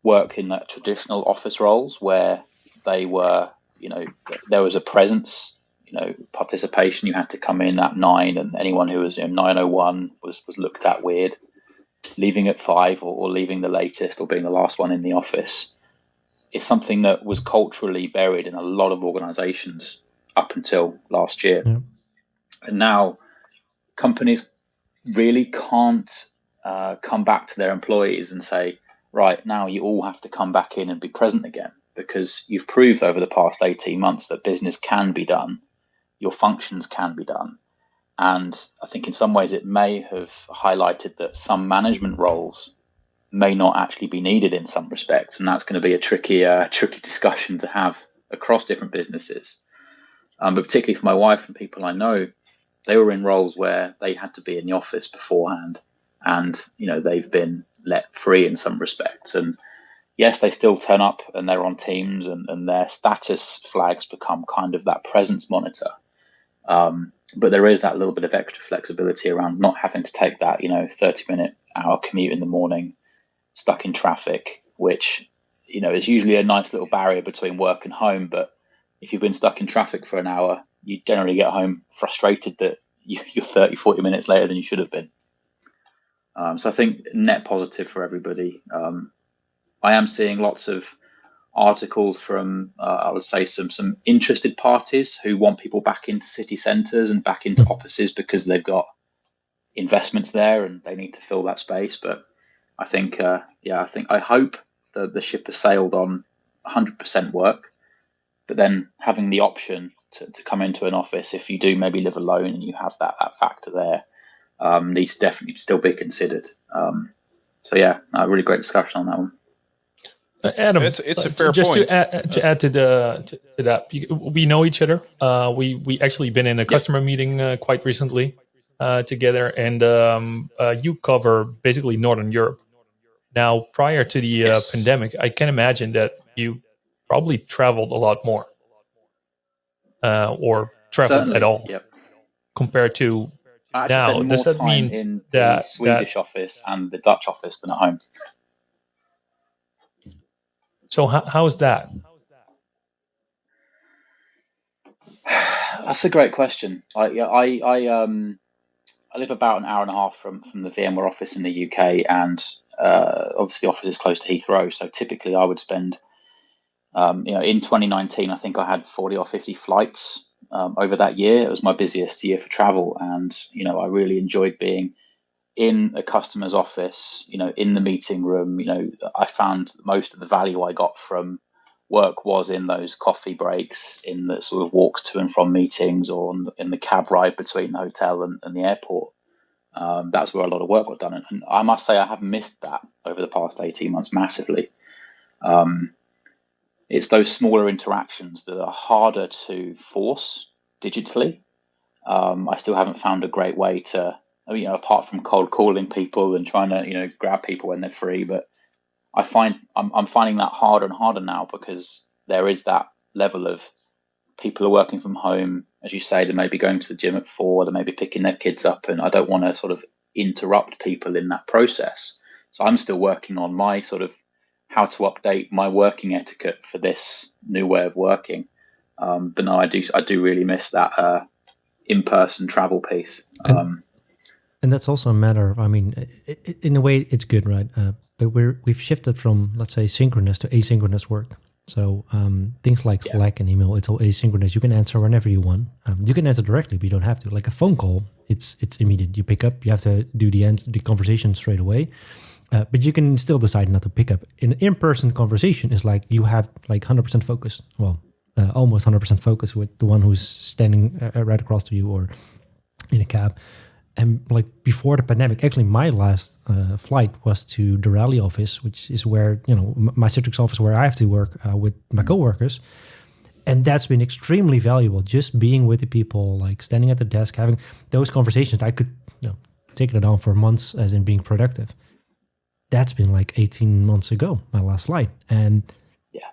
work in that traditional office roles where they were, there was a presence, participation. You had to come in at 9, and anyone who was 9:01 was looked at weird. Leaving at 5 or leaving the latest or being the last one in the office is something that was culturally buried in a lot of organizations up until last year. Yeah. And now companies really can't come back to their employees and say, right, now you all have to come back in and be present again, because you've proved over the past 18 months that business can be done, your functions can be done. And I think in some ways it may have highlighted that some management roles may not actually be needed in some respects. And that's going to be a tricky discussion to have across different businesses. But particularly for my wife and people I know, they were in roles where they had to be in the office beforehand, and they've been let free in some respects. And yes, they still turn up and they're on Teams, and their status flags become kind of that presence monitor. But there is that little bit of extra flexibility around not having to take that 30-minute hour commute in the morning, stuck in traffic, which is usually a nice little barrier between work and home. But if you've been stuck in traffic for an hour, you generally get home frustrated that you're 30-40 minutes later than you should have been. So I think net positive for everybody. I am seeing lots of articles from, I would say, some interested parties who want people back into city centres and back into offices because they've got investments there and they need to fill that space. But I think, I hope that the ship has sailed on 100% work, but then having the option to come into an office if you do maybe live alone and you have that factor there needs to definitely still be considered. A really great discussion on that one. Adam, it's a fair just point. To add to that, we know each other. We actually been in a customer meeting quite recently together, and you cover basically Northern Europe. Now, prior to the pandemic, I can imagine that you probably traveled a lot more, or traveled Certainly, at all, compared to now. Does that mean in that the Swedish office and the Dutch office than at home? So how is that? That's a great question. I live about an hour and a half from the VMware office in the UK, and obviously the office is close to Heathrow. So typically I would spend, in 2019, I think I had 40 or 50 flights over that year. It was my busiest year for travel, and I really enjoyed being in a customer's office, in the meeting room. I found most of the value I got from work was in those coffee breaks, in the sort of walks to and from meetings, or in the cab ride between the hotel and the airport. That's where a lot of work got done. And I must say I have missed that over the past 18 months massively. It's those smaller interactions that are harder to force digitally. I still haven't found a great way to, apart from cold calling people and trying to, grab people when they're free. But I'm finding that harder and harder now, because there is that level of people are working from home. As you say, they may be going to the gym at 4, they may be picking their kids up, and I don't want to sort of interrupt people in that process. So I'm still working on my sort of how to update my working etiquette for this new way of working. But no, I do really miss that in-person travel piece. And that's also a matter of, in a way it's good, right? But we've shifted from, let's say, synchronous to asynchronous work. So things like Slack and email, it's all asynchronous. You can answer whenever you want. You can answer directly, but you don't have to. Like a phone call, it's immediate. You pick up, you have to do the conversation straight away. But you can still decide not to pick up. An in-person conversation is like you have like 100% focus. Well, almost 100% focus with the one who's standing right across to you or in a cab. And like before the pandemic, actually my last flight was to the Raleigh office, which is where, my Citrix office, where I have to work with my coworkers. And that's been extremely valuable, just being with the people, like standing at the desk, having those conversations. I could taking it on for months as in being productive. That's been like 18 months ago, my last slide. And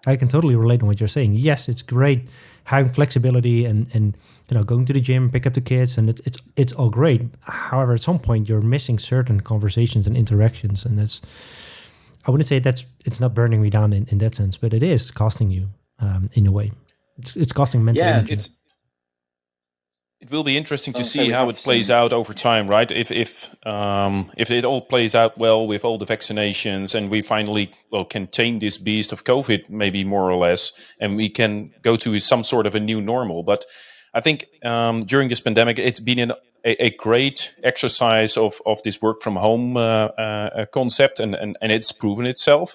I can totally relate on what you're saying. Yes, it's great having flexibility and going to the gym, pick up the kids, and it's all great. However, at some point you're missing certain conversations and interactions, and I wouldn't say it's not burning me down in that sense, but it is costing you in a way. It's costing mental energy. It will be interesting to see how it plays out over time, right? If it all plays out well with all the vaccinations and we finally can tame this beast of COVID, maybe more or less, and we can go to some sort of a new normal. But I think during this pandemic, it's been a great exercise of this work from home concept, and it's proven itself.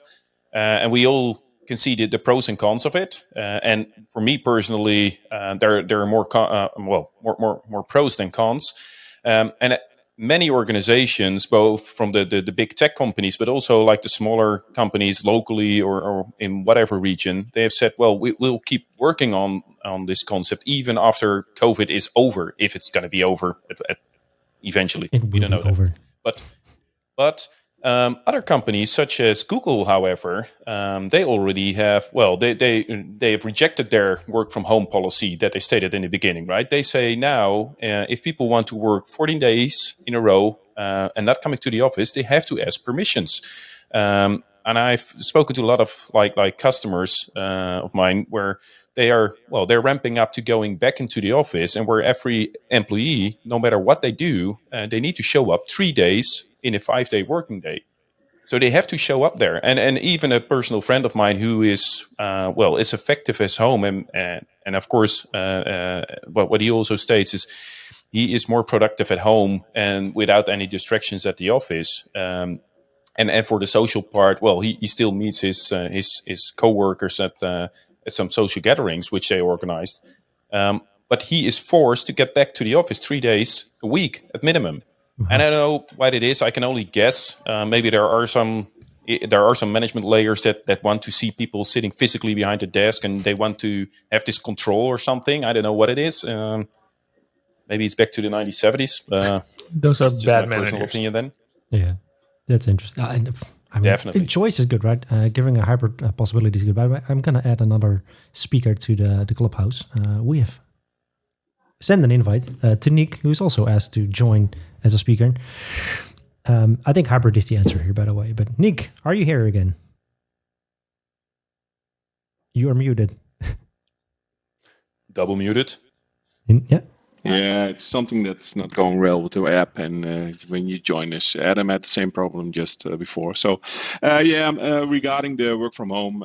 And we all can see the pros and cons of it. And for me personally, there are more pros than cons. And many organizations, both from the big tech companies, but also like the smaller companies locally or in whatever region, they have said, well, we'll keep working on this concept even after COVID is over, if it's going to be over eventuly. We don't know that. But other companies such as Google, however, they already have, they have rejected their work from home policy that they stated in the beginning, right? They say now, if people want to work 14 days in a row and not coming to the office, they have to ask permissions. And I've spoken to a lot of like customers of mine where they're ramping up to going back into the office, and where every employee, no matter what they do, they need to show up 3 days in a 5-day working day. So they have to show up there. And even a personal friend of mine who is, is effective at home. And of course, what he also states is he is more productive at home and without any distractions at the office. And for the social part, he still meets his coworkers at some social gatherings, which they organized. But he is forced to get back to the office 3 days a week at minimum. And I don't know what it is. I can only guess. Maybe there are some management layers that want to see people sitting physically behind the desk, and they want to have this control or something. I don't know what it is. Maybe it's back to the 1970s. Those are just bad my personal managers. opinion then. Yeah, that's interesting. I mean, definitely. Choice is good, right? Giving a hybrid possibility is good. But I'm going to add another speaker to the clubhouse. We have sent an invite to Nick, who's also asked to join as a speaker. I think hybrid is the answer here, by the way. But Nick, are you here again? You are muted. Double muted. Yeah. Yeah, it's something that's not going well with the app, and when you join us, Adam had the same problem just before. So, regarding the work from home,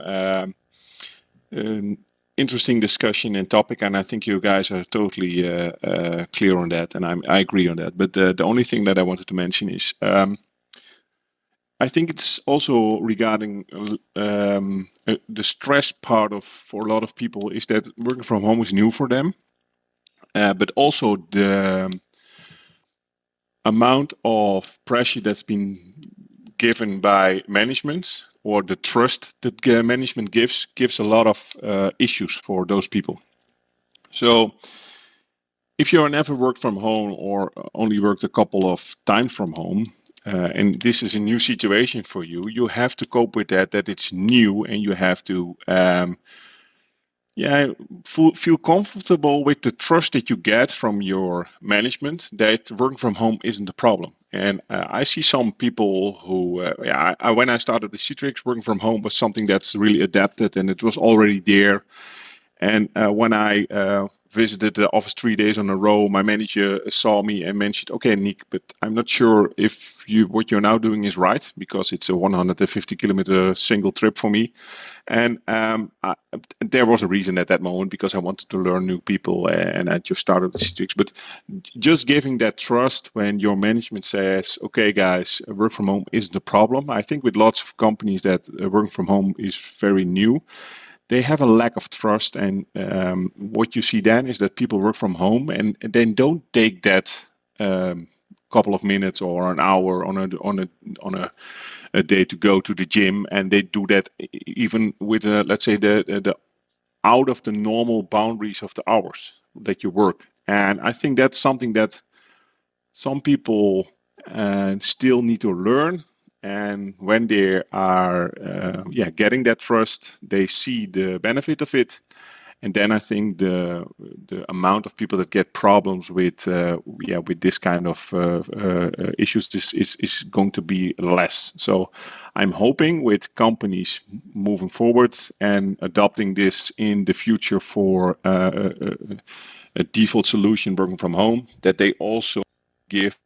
interesting discussion and topic, and I think you guys are totally clear on that, and I agree on that. But the only thing that I wanted to mention is I think it's also regarding the stress part for a lot of people is that working from home is new for them. But also the amount of pressure that's been given by management, or the trust that management gives a lot of issues for those people. So if you never worked from home or only worked a couple of times from home, and this is a new situation for you, you have to cope with that it's new, and you have to feel comfortable with the trust that you get from your management that working from home isn't a problem. And I see some people who, when I started the Citrix, working from home was something that's really adapted, and it was already there. And when I visited the office 3 days in a row, my manager saw me and mentioned, "Okay, Nick, but I'm not sure if what you're now doing is right, because it's a 150-kilometer single trip for me." And there was a reason at that moment, because I wanted to learn new people, and I just started the Citrix. But just giving that trust when your management says, "Okay, guys, work from home isn't a problem." I think with lots of companies that working from home is very new, they have a lack of trust, and what you see then is that people work from home and then don't take that couple of minutes or an hour on a day to go to the gym, and they do that even with let's say the out of the normal boundaries of the hours that you work. And I think that's something that some people still need to learn. And when they are getting that trust, they see the benefit of it. And then I think the amount of people that get problems with this kind of issues is going to be less. So I'm hoping with companies moving forward and adopting this in the future for a default solution working from home, that they also give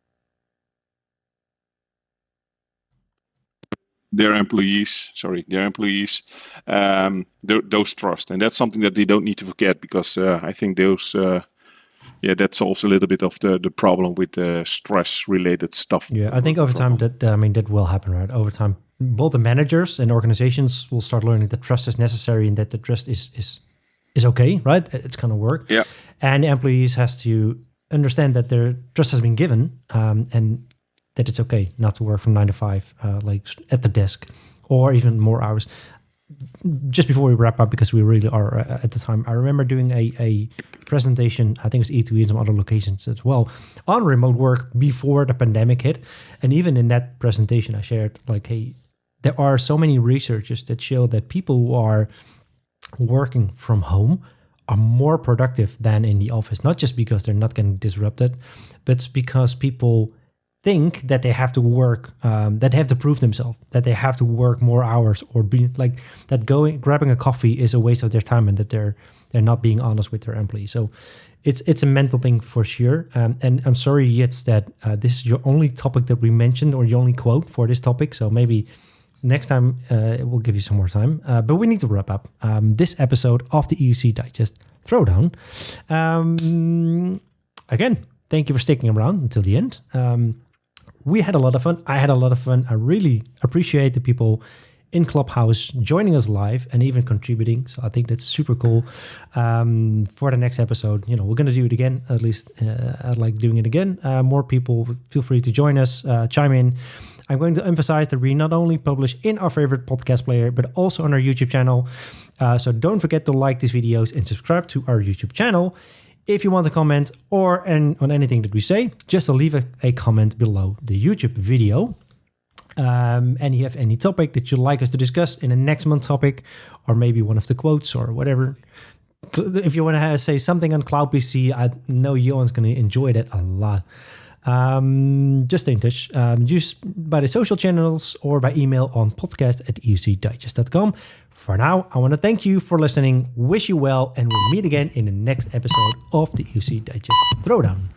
their employees those trust, and that's something that they don't need to forget, because I think those that solves a little bit of the problem with the stress related stuff. Yeah, I think over time that will happen, right? Over time, both the managers and organizations will start learning that trust is necessary and that the trust is okay, right? It's gonna work. Yeah, and the employees has to understand that their trust has been given, and that it's okay not to work from 9 to 5, like at the desk, or even more hours. Just before we wrap up, because we really are at the time, I remember doing a presentation, I think it was E2E and some other locations as well, on remote work before the pandemic hit. And even in that presentation, I shared like, hey, there are so many researchers that show that people who are working from home are more productive than in the office, not just because they're not getting disrupted, but because people think that they have to work, that they have to prove themselves, that they have to work more hours, or be like that grabbing a coffee is a waste of their time, and that they're not being honest with their employees. So it's a mental thing for sure. And I'm sorry, Jits, that this is your only topic that we mentioned, or your only quote for this topic. So maybe next time we'll give you some more time. But we need to wrap up this episode of the EUCdigest ThrowDown. Again, thank you for sticking around until the end. We had a lot of fun. I had a lot of fun. I really appreciate the people in Clubhouse joining us live and even contributing. So I think that's super cool. For the next episode, we're going to do it again. At least I like doing it again. More people, feel free to join us, chime in. I'm going to emphasize that we not only publish in our favorite podcast player, but also on our YouTube channel. So don't forget to like these videos and subscribe to our YouTube channel. If you want to comment on anything that we say, just leave a comment below the YouTube video. And you have any topic that you'd like us to discuss in the next month topic, or maybe one of the quotes or whatever. If you want to say something on CloudPC, I know Johan's going to enjoy that a lot. Just stay in touch. Just by the social channels or by email on podcast@eucdigest.com. For now, I want to thank you for listening, wish you well, and we'll meet again in the next episode of the EUCdigest ThrowDown.